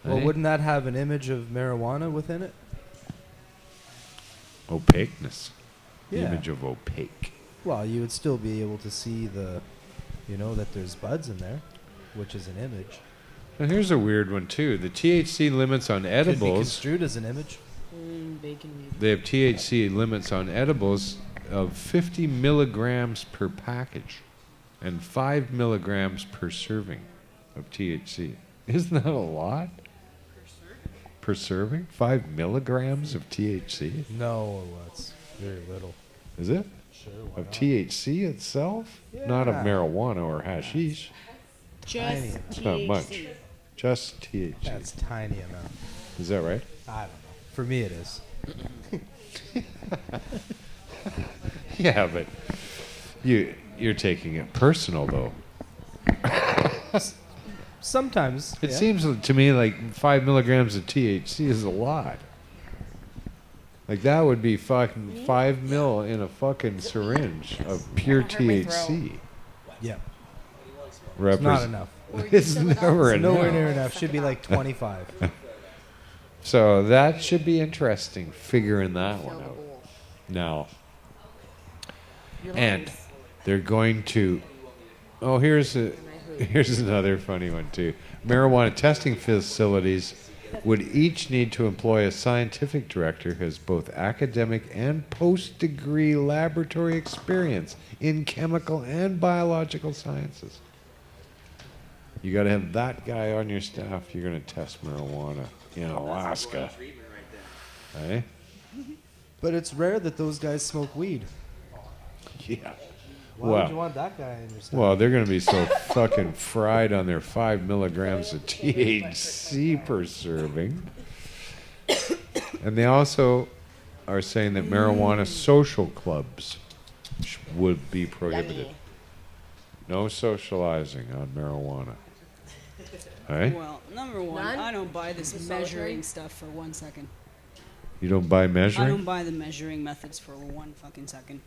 Well, Eh? wouldn't that have an image of marijuana within it? Opaqueness. The Yeah. image of opaque. Well, you would still be able to see that there's buds in there, which is an image. And here's a weird one too. The THC limits on Could be edibles. construed as an image. Bacon weed. They have THC limits on edibles of 50 milligrams per package and 5 milligrams per serving of THC. Isn't that a lot? Per serving? 5 milligrams of THC? No, that's very little. Is it? Sure, why Of not? THC itself? Not of Yeah. marijuana or hashish. Tiny. It's not much. Just THC. That's tiny amount. Is that right? I don't know. For me, it is. Yeah, but you're taking it personal though. Sometimes It yeah. seems to me like 5 milligrams of THC is a lot. Like that would be fucking 5 mil in a fucking syringe of pure Hurt my THC. Yeah. It's not enough. It's never enough. Nowhere near enough. Should be like 25. So that should be interesting, figuring that one out. Now, and they're going to. Oh, here's another funny one too. Marijuana testing facilities would each need to employ a scientific director who has both academic and post-degree laboratory experience in chemical and biological sciences. You got to have that guy on your staff. You're going to test marijuana in Alaska. Hey? But it's rare that those guys smoke weed. Yeah. Why would you want that guy in your staff? Well, they're going to be so fucking fried on their 5 milligrams of THC per serving. And they also are saying that marijuana social clubs would be prohibited. No socializing on marijuana. Right? Well, number one, None? I don't buy this measuring stuff for 1 second. You don't buy I measuring? don't buy the measuring methods for 1 fucking second.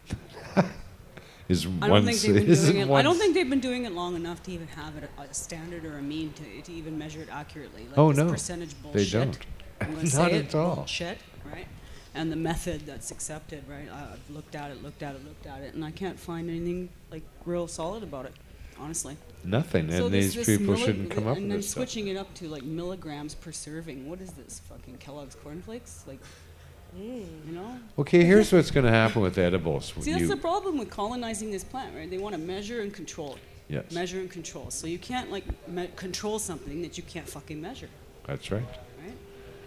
I don't think they've been doing it long enough to even have it a standard or a mean to even measure it accurately. Like Oh, this no. percentage They bullshit. don't. I'm gonna Not say it, at all. bullshit, right? And the method that's accepted, right? I've looked at it, and I can't find anything like real solid about it, honestly. Nothing, and these people shouldn't come up with And then this stuff. switching it up to like milligrams per serving. What is this? Fucking Kellogg's cornflakes? Like, you know? Okay, here's what's going to happen with edibles. See, that's the problem with colonizing this plant, right? They want to measure and control it. Yes. Measure and control. So you can't like control something that you can't fucking measure, That's right. right?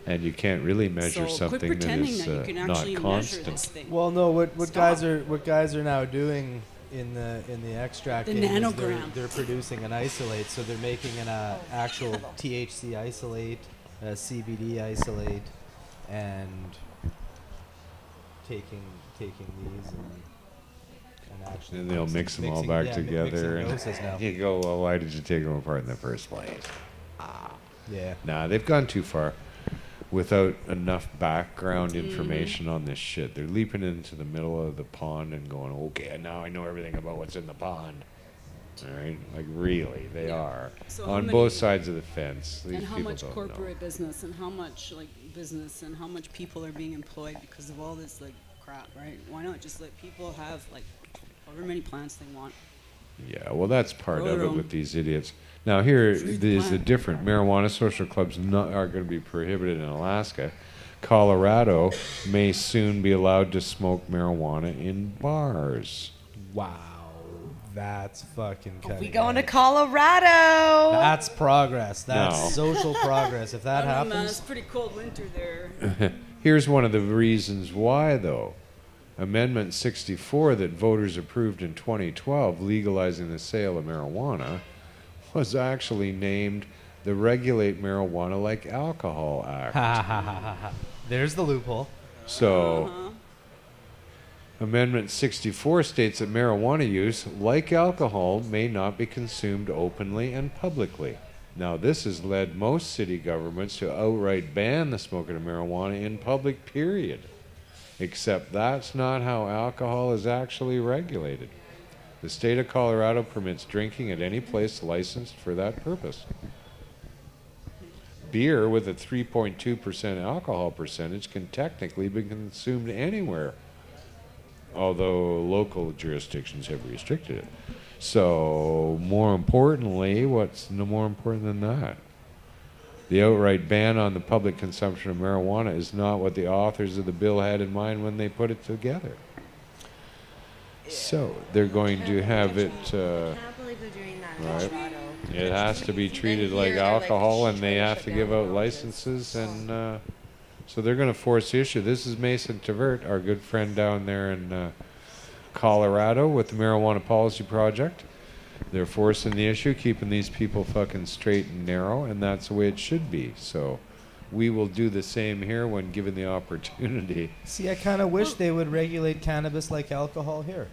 And you can't really measure So something quit that pretending is that you can not actually measure constant. this thing. Well, no. What Stop. guys are now doing in the extract The is nanogram. they're producing an isolate, so they're making an actual THC isolate, a CBD isolate, and taking these and actually And they'll mix them all mixing- back yeah, together. mixing doses now. And you go, well, why did you take them apart in the first place? Yeah. Nah, they've gone too far without enough background information on this shit. They're leaping into the middle of the pond and going, okay, now I know everything about what's in the pond. All right? Like, really, they are. So how on many- both sides of the fence. These And how people much don't corporate know. business and how much like business and how much people are being employed because of all this like crap, right? Why not just let people have like however many plants they want? Yeah, well, that's part Grow of your it own. with these idiots. Now, here Free the is the plant. different. Marijuana social clubs are going to be prohibited in Alaska. Colorado may soon be allowed to smoke marijuana in bars. Wow. That's fucking cutting We going to edge. Colorado. That's progress. That's No. social progress. If that I don't know, man, happens, it's a pretty cold winter there. Here's one of the reasons why, though. Amendment 64 that voters approved in 2012, legalizing the sale of marijuana, was actually named the Regulate Marijuana Like Alcohol Act. there's the loophole. So, Amendment 64 states that marijuana use, like alcohol, may not be consumed openly and publicly. Now, this has led most city governments to outright ban the smoking of marijuana in public, period. Except that's not how alcohol is actually regulated. The state of Colorado permits drinking at any place licensed for that purpose. Beer with a 3.2% alcohol percentage can technically be consumed anywhere, although local jurisdictions have restricted it. So, more importantly, what's no more important than that? The outright ban on the public consumption of marijuana is not what the authors of the bill had in mind when they put it together. So, they're going to have it, I can't believe they're doing that in right. Colorado. it has to be treated And like here they're, like, alcohol, and they trying to have shut to down give out houses. licenses, and so they're going to force the issue. This is Mason Tavert, our good friend down there in Colorado with the Marijuana Policy Project. They're forcing the issue, keeping these people fucking straight and narrow, and that's the way it should be. So we will do the same here when given the opportunity. See, I kind of wish they would regulate cannabis like alcohol here.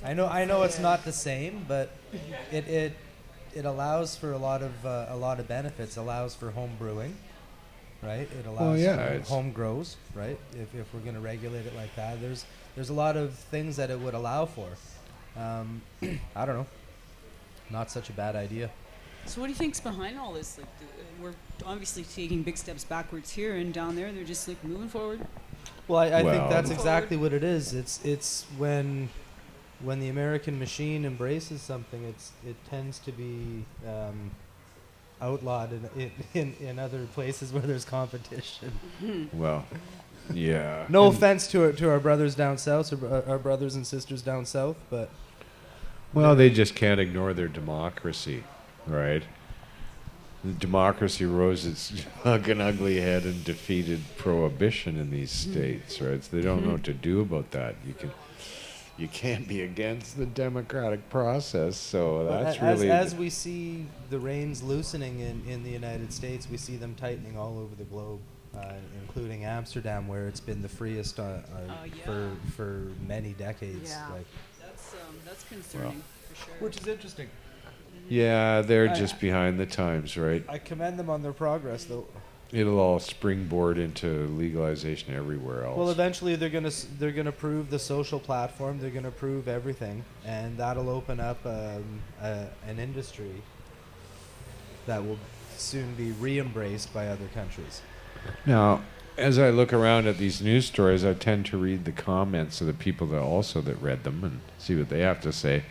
I know it's not the same, but it allows for a lot of benefits. Allows for home brewing. right? It allows it's home grows, right? If we're going to regulate it like that, there's a lot of things that it would allow for. I don't know. Not such a bad idea. So what do you think's behind all this? Like, we're obviously taking big steps backwards here, and down there they're just like moving forward. Well, I Well, think that's exactly what it is. It's when the American machine embraces something, it tends to be outlawed in other places where there's competition. Well, yeah. No offense to our brothers down south, or our brothers and sisters down south, but Well, they just can't ignore their democracy, right? The democracy rose its fucking ugly head and defeated prohibition in these states, right? So they don't know what to do about that. You can't be against the democratic process, so that's as we see the reins loosening in the United States, we see them tightening all over the globe, including Amsterdam, where it's been the freest for many decades. Yeah. Like, That's concerning for sure. which is interesting. Yeah, they're just behind the times, right? I commend them on their progress, though. It'll all springboard into legalization everywhere else. Well, eventually they're gonna prove the social platform. They're gonna prove everything, and that'll open up an industry that will soon be re-embraced by other countries. Now, as I look around at these news stories, I tend to read the comments of the people that read them and see what they have to say.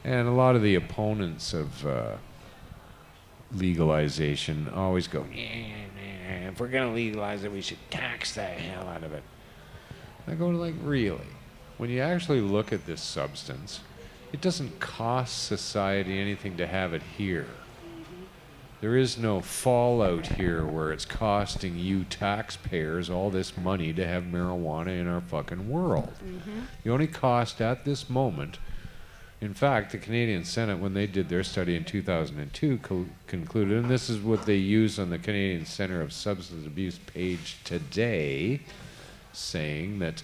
And a lot of the opponents of legalization always go, if we're going to legalize it, we should tax the hell out of it. I go, like, really? When you actually look at this substance, it doesn't cost society anything to have it here. There is no fallout here where it's costing you taxpayers all this money to have marijuana in our fucking world. The only cost at this moment, in fact, the Canadian Senate, when they did their study in 2002, concluded, and this is what they use on the Canadian Centre of Substance Abuse page today, saying that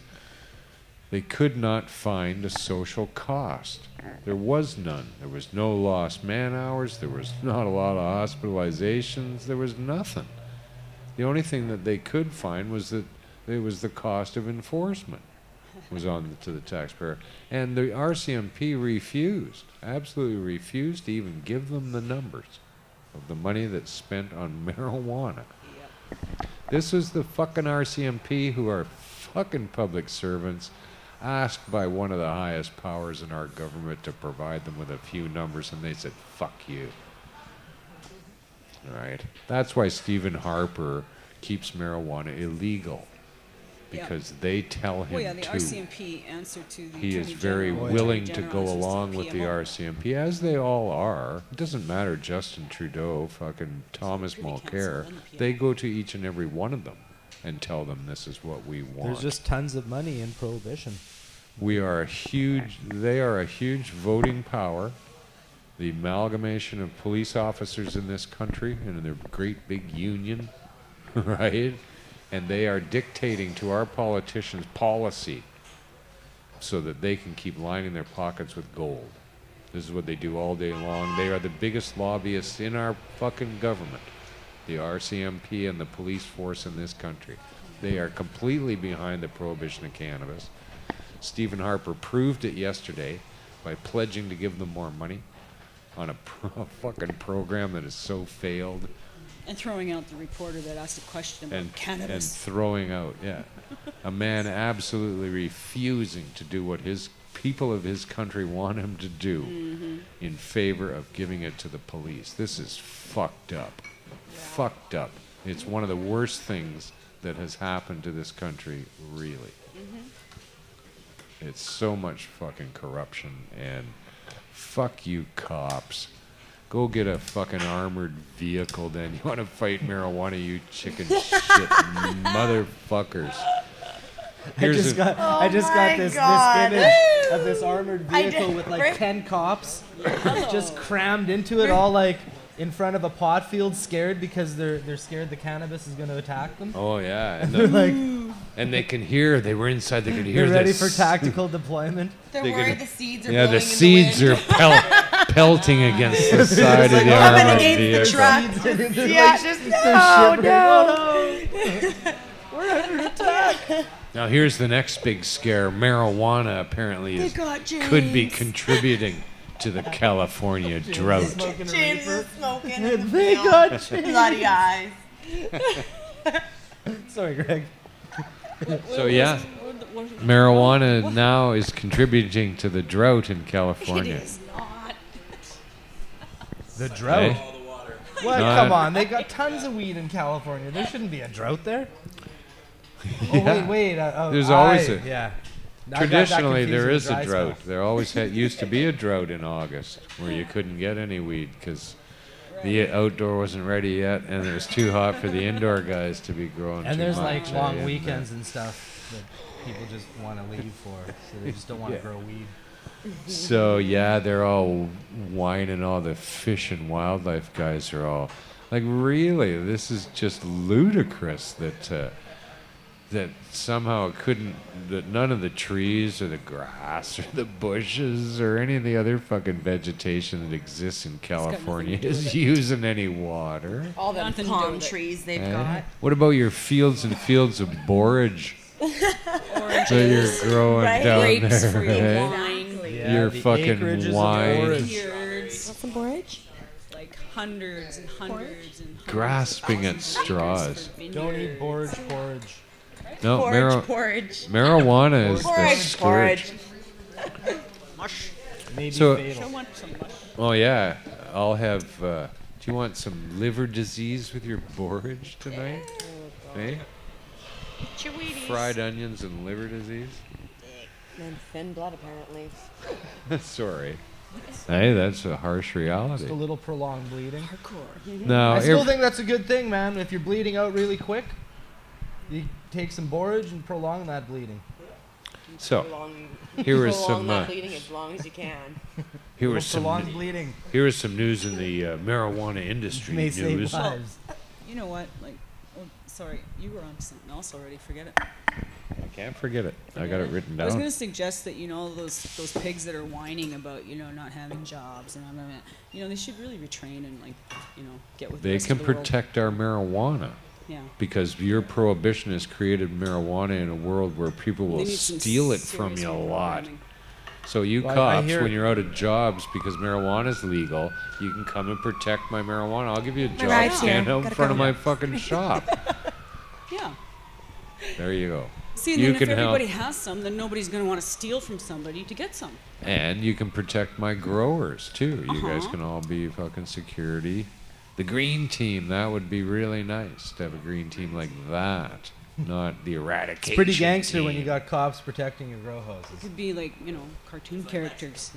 they could not find a social cost. There was none. There was no lost man hours. There was not a lot of hospitalizations. There was nothing. The only thing that they could find was that it was the cost of enforcement was on to the taxpayer. And the RCMP refused, absolutely refused to even give them the numbers of the money that's spent on marijuana. This is the fucking RCMP, who are fucking public servants, asked by one of the highest powers in our government to provide them with a few numbers, and they said, fuck you. All right? That's why Stephen Harper keeps marijuana illegal, because they tell him the to. RCMP answered to the He is Attorney very General. willing Attorney to General go is just along with the PMO. RCMP, as they all are. It doesn't matter, Justin Trudeau, fucking Thomas really Mulcair. cancel the PMO. They go to each and every one of them and tell them this is what we want. There's just tons of money in prohibition. We are a huge, they are a huge voting power. The amalgamation of police officers in this country and their great big union, right? And they are dictating to our politicians policy so that they can keep lining their pockets with gold. This is what they do all day long. They are the biggest lobbyists in our fucking government, the RCMP and the police force in this country. They are completely behind the prohibition of cannabis. Stephen Harper proved it yesterday by pledging to give them more money on a fucking program that is so failed. And throwing out the reporter that asked a question about And cannabis. throwing out, a man absolutely refusing to do what his people of his country want him to do in favor of giving it to the police. This is fucked up. Fucked up. It's one of the worst things that has happened to this country, really. It's so much fucking corruption, and fuck you, cops. Go get a fucking armored vehicle then. You want to fight marijuana, you chicken shit motherfuckers. I just got this image of this armored vehicle with like 10 cops just crammed into it, all like in front of a pot field, scared because they're scared the cannabis is going to attack them. Oh yeah, and, They're like, and they can hear. They were inside. They could hear. they're ready this. for tactical deployment. They're They worried could- the seeds are Yeah, blowing the in seeds the are wind. pelting against the side of the Coming armored against the vehicle. truck. Yeah, just no. We're under attack. Now here's the next big scare. Marijuana apparently could be contributing to the California drought. James is smoking. They got James. Bloody eyes. Sorry, Greg. So yeah, marijuana now is contributing to the drought in California. It is not. The drought. Eh? What? No, Come on. They got tons of weed in California. There shouldn't be a drought there. Yeah. Oh, wait. There's always a- Yeah. I got that Traditionally, confused there with is dry a drought. spell. There always used to be a drought in August where you couldn't get any weed because the outdoor wasn't ready yet, and it was too hot for the indoor guys to be growing. And too there's much, like long and, weekends and stuff that people just want to leave for, so they just don't want to Yeah. grow weed. So yeah, they're all whining. All the fish and wildlife guys are all like, really, this is just ludicrous that that somehow it couldn't, that none of the trees or the grass or the bushes or any of the other fucking vegetation that exists in California nothing to do with is it. using any water. All the Nothing to do palm with it. trees they've Eh? got. What about your fields and fields of borage that Oranges, you're growing Right. down grapes there? for your eh? wine, Your the fucking acreages of wine. orange. vineyards, Some porridge? like hundreds and hundreds and hundreds Grasping of at thousands of straws. acres for Don't eat vineyards. porridge. No, Porridge. marijuana is the Porridge. scourge. Maybe So- I fatal. want some mush. Oh yeah, I'll have. Do you want some liver disease with your borage tonight? Eh? Cheweeties. Fried onions and liver disease? And thin blood, apparently. Sorry. Hey, that's a harsh reality. Just a little prolonged bleeding. Now, I still think that's a good thing, man. If you're bleeding out really quick, you take some borage and prolong that bleeding. so Prolong, here was prolong some. that bleeding as long as you can. Here Little was some. prolonged bleeding Here was some news in the marijuana industry. may save News. lives. You know what? Like, oh, sorry, you were on to something else already. Forget it. I can't forget it. I got it written I was going down. to suggest that those pigs that are whining about not having jobs and blah, blah, blah, they should really retrain and get with the They rest can of the world. protect our marijuana. Yeah. Because your prohibition has created marijuana in a world where people will They need some steal it from serious you a lot. reprogramming. So you Well, I cops, hear- when you're out of jobs because marijuana is legal, you can come and protect my marijuana. I'll give you a job. ride's Stand here. out in Gotta front of go. my fucking shop. Yeah. There you go. See, and You then if can help. everybody has some, then nobody's going to want to steal from somebody to get some. And you can protect my growers too. You guys Uh-huh. can all be fucking security. The green team, that would be really nice to have a green team like that. Not the eradication. It's pretty gangster when you team. got cops protecting your grow It houses. could be like, cartoon characters.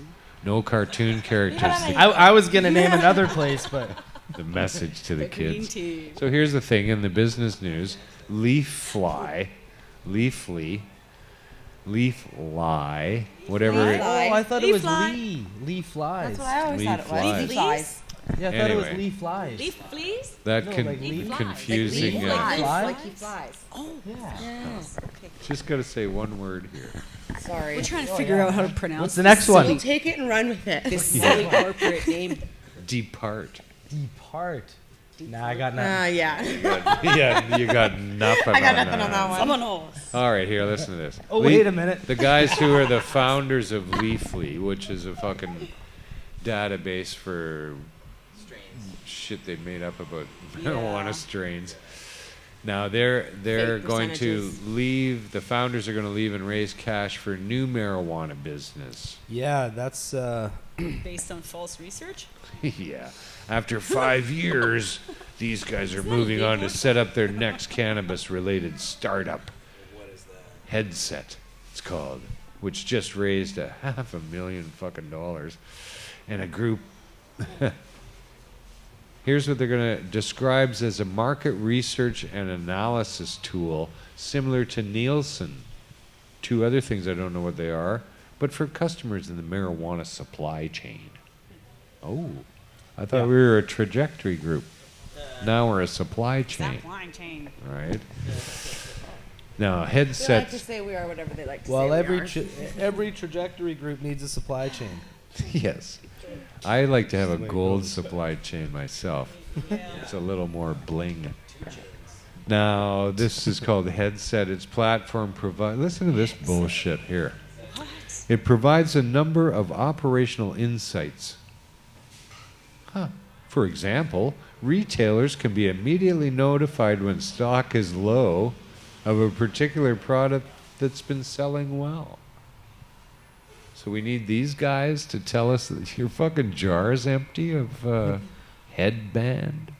No cartoon characters. I was gonna name another place, but The message to the The green kids. team. So here's the thing in the business news: leaf fly, leafly, leaf lie, whatever. Leaf It, fly. I thought it Leaf was fly. leaf flies. That's what I always Leaf thought it was. flies. Leaf flies. Yeah, I thought it was Anyway. leaf flies. Leaf fleas? that No, can like be leaf flies. confusing. Like Fly? leaf, like he flies. Oh, Yeah. Yes. Just got to say one word here. Sorry. we're trying to figure out how to pronounce What's the next this one? We'll silly- take it and run with it. This silly corporate name. Depart. Depart. Nah, I got nothing. Yeah. Yeah, you got nothing. I got nothing on that one. Someone else. All right, here, listen to this. Oh, wait a minute. The guys who are the founders of Leafly, which is a fucking database for shit they made up about marijuana strains. Now they're Fake going to percentages. leave. The founders are going to leave and raise cash for new marijuana business. Yeah, that's Based on false research? Yeah. After 5 years, these guys are moving on to set up their next cannabis-related startup. Headset, it's called, which just raised $500,000 fucking dollars, and a group. Here's what they're gonna describes as a market research and analysis tool similar to Nielsen. Two other things I don't know what they are, but for customers in the marijuana supply chain. Oh, I thought we were a trajectory group. Now we're a supply chain, Supply chain. right? Now They like to headsets. say we are whatever they like to well, say every we are. every trajectory group needs a supply chain. Yes. I like to have a gold supply chain myself. It's a little more bling. Now, this is called Headset. Its platform provides... Listen to this bullshit here. It provides a number of operational insights. For example, retailers can be immediately notified when stock is low of a particular product that's been selling well. So we need these guys to tell us that your fucking jar is empty of headband.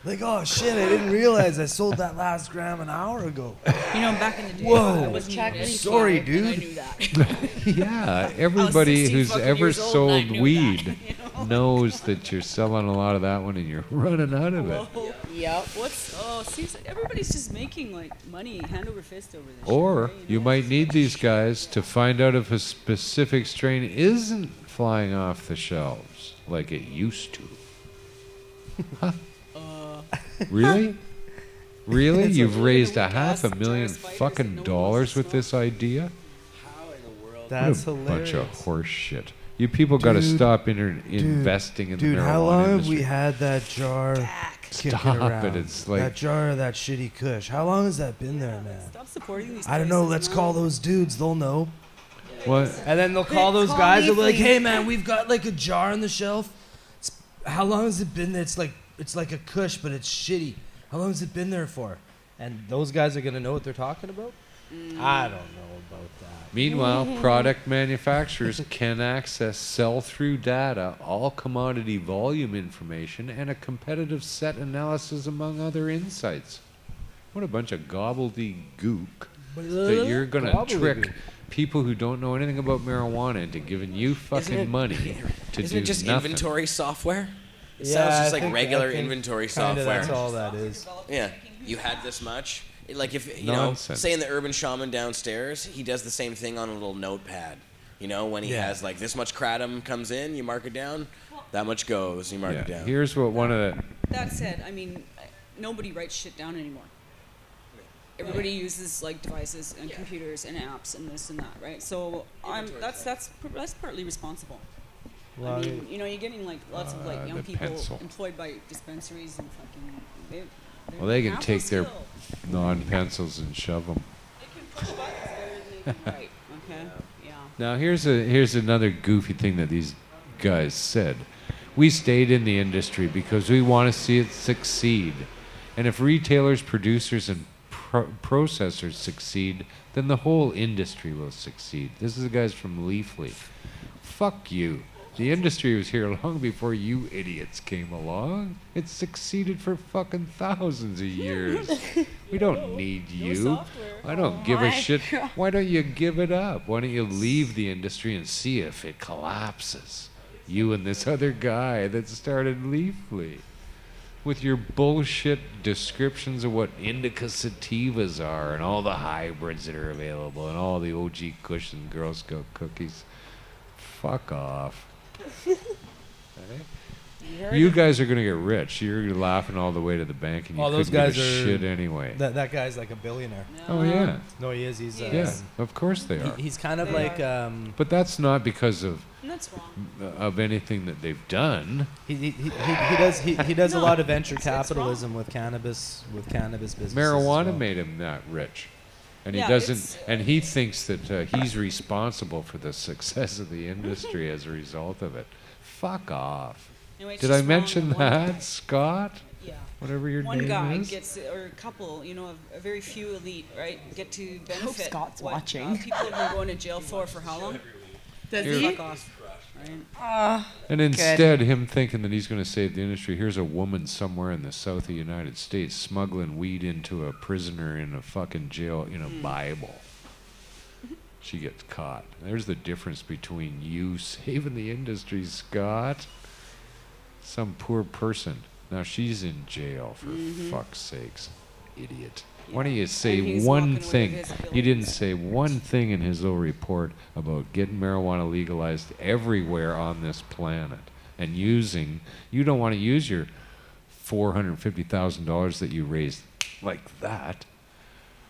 Like, oh shit, I didn't realize I sold that last gram an hour ago. You know, back in the day, Whoa. I wasn't even Sorry, 25, dude. and I knew that. Yeah, everybody 16 who's fucking ever years old and I sold knew weed that, you know? knows that you're selling a lot of that one and you're running out of it. Yep. Seems like everybody's just making like money hand over fist over this. Or shit, right? you might need these guys to find out if a specific strain isn't flying off the shelves like it used to. Huh? Really? Really? You've raised a $500,000 fucking dollars with this idea? That's what a hilarious. bunch of horse shit. You people got to stop investing in the marijuana Dude, how long have industry. we had that jar kicking Stop around? it. It's like... That jar of that shitty kush. How long has that been there, man? Stop supporting these. I don't know. places, Let's man. call those dudes. They'll know. What? And then they'll call those call guys. me, They'll be like, please. "Hey, man, we've got like a jar on the shelf. How long has it been there? It's like a kush, but it's shitty. How long has it been there for?" And those guys are gonna know what they're talking about. I don't know about that. Meanwhile, product manufacturers can access sell-through data, all commodity volume information, and a competitive set analysis among other insights. What a bunch of gobbledygook that you're going to trick people who don't know anything about marijuana into giving you fucking money to Isn't do it just nothing. inventory software? It Yeah, sounds just I like think- regular I think inventory kinda software. That's all that is. Yeah, you had this much. Like if you Nonsense. know, say in the urban shaman downstairs, he does the same thing on a little notepad. You know, when he has like this much kratom comes in, you mark it down. That much goes, you mark it Yeah. down. Here's what one of the... That said, I mean, nobody writes shit down anymore. Everybody uses like devices and computers and apps and this and that, right? So that's partly responsible. Well, I mean, you know, you're getting like lots of like young the people pencil. employed by dispensaries and fucking. Well, they can half take their skill. non-pencils and shove them. They can push buttons better than they can write. Okay. Yeah. Now here's another goofy thing that these guys said. We stayed in the industry because we want to see it succeed. And if retailers, producers, and processors succeed, then the whole industry will succeed. This is the guys from Leafly. Fuck you. The industry was here long before you idiots came along. It's succeeded for fucking thousands of years. We don't need you. software. I don't give a shit. Why don't you give it up? Why don't you leave the industry and see if it collapses? You and this other guy that started Leafly. With your bullshit descriptions of what indica sativas are and all the hybrids that are available and all the OG Kush and Girl Scout cookies. Fuck off. You guys are going to get rich. You're laughing all the way to the bank and you those couldn't guys give a are- shit anyway. That guy's like a billionaire. Oh, yeah. No, he is. He's Yeah, of course they are. he's kind of They like But that's not because of That's wrong. anything that they've done. he does a lot of venture It's capitalism with cannabis businesses. Marijuana as well. made him that rich. And Yeah, he doesn't, it's- and he thinks that he's responsible for the success of the industry as a result of it. Fuck off. Anyway, it's Did just I wrong mention that one that, guy- Scott? Yeah. Whatever your One name guy is? gets, or a couple, you know, a very few elite, right, get to benefit. Scott's what, watching. people have been going to jail for how long? Does Here. he? Fuck off. Right? And instead, him thinking that he's going to save the industry, here's a woman somewhere in the south of the United States smuggling weed into a prisoner in a fucking jail in a Bible. She gets caught. There's the difference between you saving the industry, Scott. Some poor person. Now she's in jail for fuck's sakes. Idiot. Why don't you say And he's one walking away with thing? his You didn't billions. say one thing in his little report about getting marijuana legalized everywhere on this planet and using. You don't want to use your $450,000 that you raised like that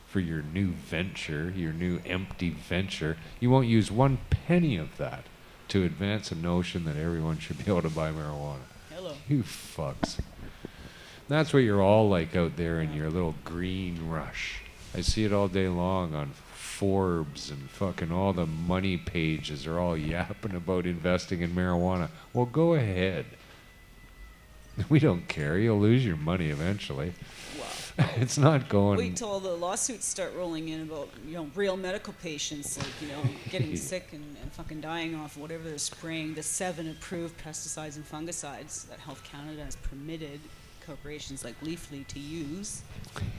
for your new venture, your new empty venture. You won't use one penny of that to advance a notion that everyone should be able to buy marijuana. Hello. You fucks. That's what you're all like out there in your little green rush. I see it all day long on Forbes and fucking all the money pages are all yapping about investing in marijuana. Well, go ahead. We don't care. You'll lose your money eventually. Wow. It's not going... Wait till all the lawsuits start rolling in about, real medical patients, like, getting sick and fucking dying off whatever they're spraying. The 7 approved pesticides and fungicides that Health Canada has permitted corporations like Leafly to use.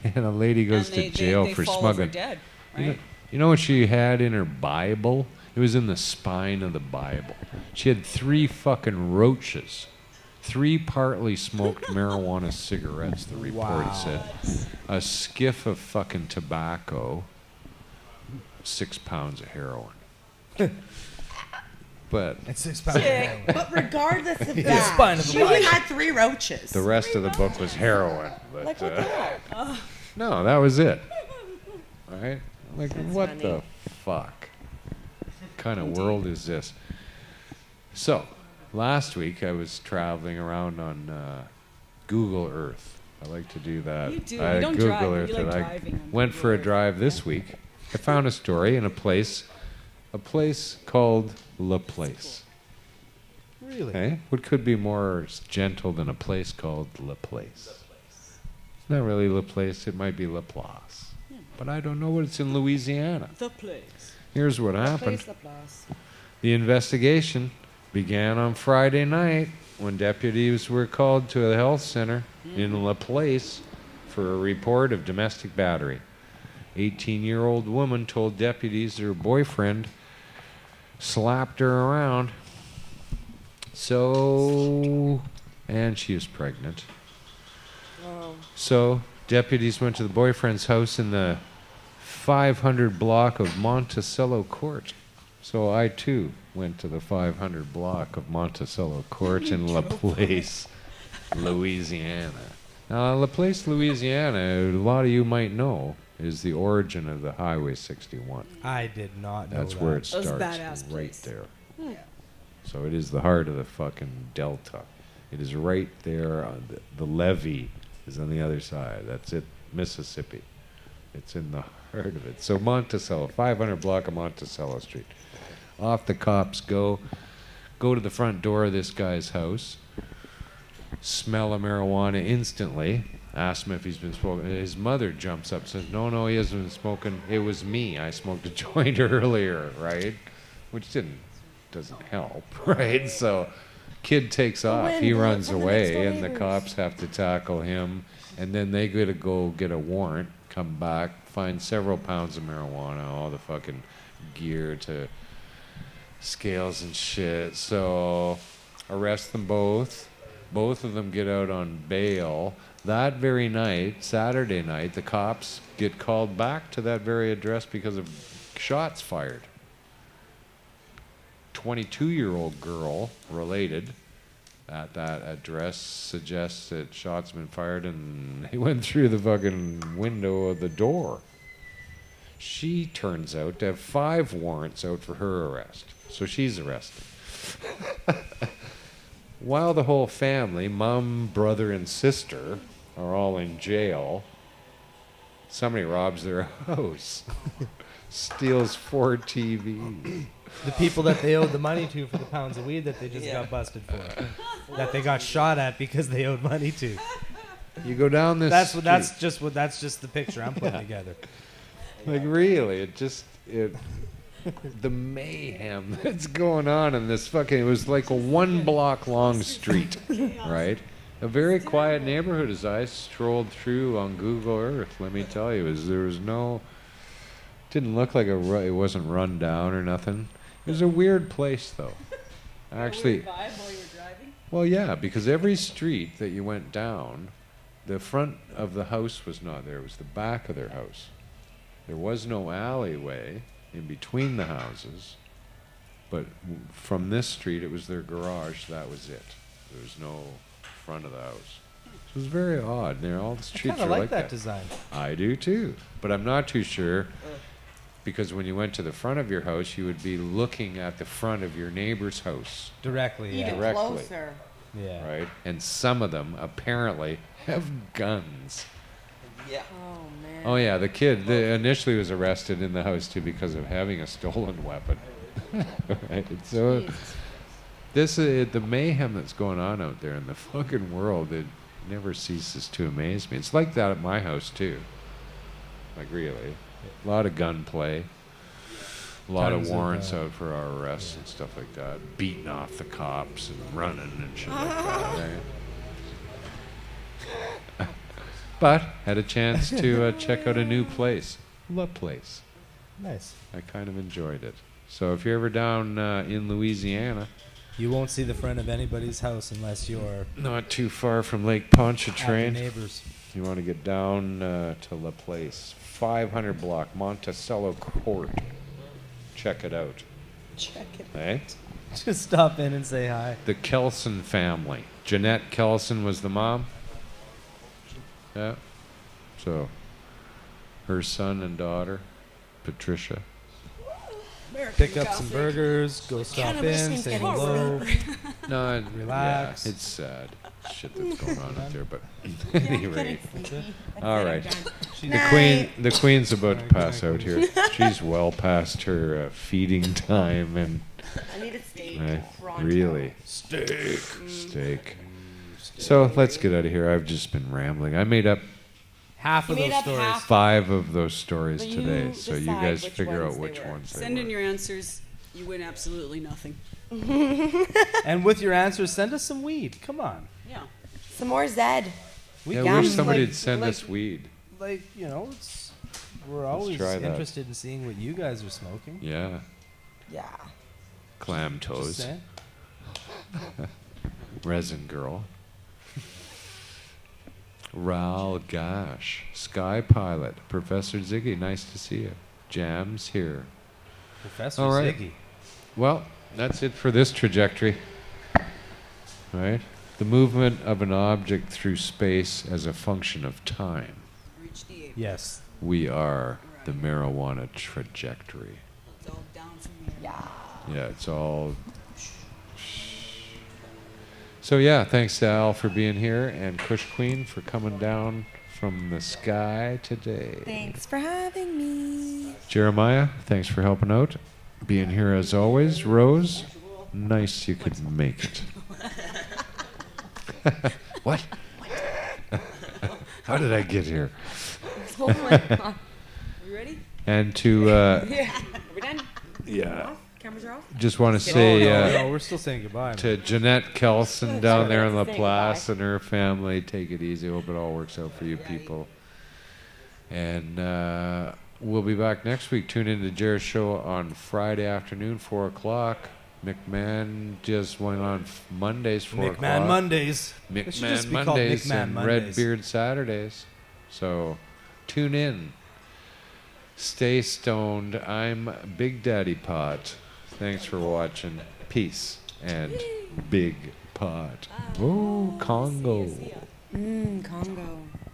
And a lady goes to jail for smuggling. Dead, right? You know what she had in her Bible? It was in the spine of the Bible. She had 3 fucking roaches. 3 partly smoked marijuana cigarettes, the report said. A skiff of fucking tobacco. 6 pounds of heroin. But And 6 pounds of heroin. But regardless of Spine that, of the she body. had 3 roaches. the rest of the book was heroin. But, Like what the heck? no, that was it. Right? Like, That's what funny. the fuck? Kind of world is this? So, last week I was traveling around on Google Earth. I like to do that. You do. I You don't Google drive, but Earth you like it. I driving on went Google for a Earth. drive this week. I found a story in a place called La Place. Really? Okay? What could be more gentle than a place called La Place? It's not really La Place. It might be La Place. But I don't know what it's in Louisiana. The place. Here's what happened. The investigation began on Friday night when deputies were called to a health center in La Place for a report of domestic battery. 18-year-old woman told deputies her boyfriend slapped her around. And she was pregnant. So deputies went to the boyfriend's house in the 500 block of Monticello Court. So I too went to the 500 block of Monticello Court in La Place, Louisiana. Now, La Place, Louisiana, a lot of you might know, is the origin of the Highway 61. I did not know That's that. where it That was a starts, badass right place. there. Yeah. So it is the heart of the fucking delta. It is right there. On the levee is on the other side. That's it, Mississippi. It's in the heart of it. So Monticello, 500 block of Monticello Street. Off the cops go to the front door of this guy's house, smell of marijuana instantly, ask him if he's been smoking. His mother jumps up and says, no, he hasn't been smoking. It was me. I smoked a joint earlier, right? Which doesn't help, right? So kid takes off. wind He blew it runs from the away, next door and the neighbors. cops have to tackle him. And then they gotta go get a warrant, come back, find several pounds of marijuana, all the fucking gear to scales and shit. So arrest them both. Both of them get out on bail. That very night, Saturday night, the cops get called back to that very address because of shots fired. 22-year-old girl related at that address suggests that shots been fired and he went through the fucking window of the door. She turns out to have 5 warrants out for her arrest. So she's arrested. While the whole family, mom, brother, and sister, are all in jail, somebody robs their house, steals 4 TVs. The people that they owed the money to for the pounds of weed that they just got busted for. That they got shot at because they owed money to. You go down this street. That's just the picture I'm putting together. Like really, the mayhem that's going on in this fucking, it was like a 1 block long street, right? A very quiet neighborhood as I strolled through on Google Earth, let me tell you, didn't look like it wasn't run down or nothing. It was a weird place though. Actually, Vibe while you were driving? well, yeah, because every street that you went down, the front of the house was not there. It was the back of their house. There was no alleyway in between the houses, but from this street, it was their garage. That was it. There was no front of the house. It was very odd. All the I streets kind are of like like that design. I do too, but I'm not too sure because when you went to the front of your house, you would be looking at the front of your neighbor's house, Directly, yeah. Even Directly. closer. Yeah. right? And some of them apparently have guns. Yeah. Oh man. Oh yeah, the kid initially was arrested in the house too because of having a stolen weapon. Right? So Jeez. this the mayhem that's going on out there in the fucking world, it never ceases to amaze me. It's like that at my house too. Like really, a lot of gunplay, a lot Tons of of, warrants out for our arrests and stuff like that, beating off the cops and running and shit like that. Right? But had a chance to check out a new place, La Place. Nice. I kind of enjoyed it. So if you're ever down in Louisiana, You won't see the front of anybody's house unless you're not too far from Lake at the Pontchartrain, neighbors. you want to get down to La Place, 500 block Monticello Court. Check it out. Check it. Eh? Just stop in and say hi. The Kelson family. Jeanette Kelson was the mom. Yeah. So her son and daughter, Patricia. Pick up some burgers, go stop in, say hello. No, Relax. Yeah, it's sad shit that's going on out there, but at any rate. All right. The queen's about to pass out here. She's well past her feeding time, and I need a steak. really steak. So let's get out of here. I've just been rambling. I made up Half of You made those up stories. half. 5 of those stories But you today, so you decide guys which figure ones out they which were. ones they Send were. in your answers. You win absolutely nothing. And with your answers, send us some weed. Come on. Yeah. Some more Zed. We Yeah, I got wish some, somebody'd like- send like- us weed. Like, you know, we're always try that. interested in seeing what you guys are smoking. Yeah, Yeah. clam Just toes, saying. resin girl. Ral Gash, Sky Pilot, Professor Ziggy, nice to see you. Jam's here. Professor All right. Ziggy. Well, that's it for this trajectory. Right? The movement of an object through space as a function of time. Reach the ape. Yes. We are the marijuana trajectory. It's all down from here. Yeah. Yeah, it's all. So yeah, thanks to Al for being here and Kush Queen for coming down from the sky today. Thanks for having me. Jeremiah, thanks for helping out. Being here as always. Rose, nice you could make it. What? How did I get here? Oh my God. You ready? And to, Are we done? yeah, Cameras are off? just want to No, say no, we're still saying goodbye. to Jeanette Kelson down there in La Say Place and her family, take it easy. Hope it all works out for you people. And we'll be back next week. Tune in to Jared's show on Friday afternoon, 4 o'clock. McMahon just went on Mondays, 4 o'clock. McMahon Mondays. It should just McMahon be called Mondays McMahon and Mondays. Redbeard Saturdays. So tune in. Stay stoned. I'm Big Daddy Pot. Thanks for watching. Peace and Big Pot. Oh, Congo.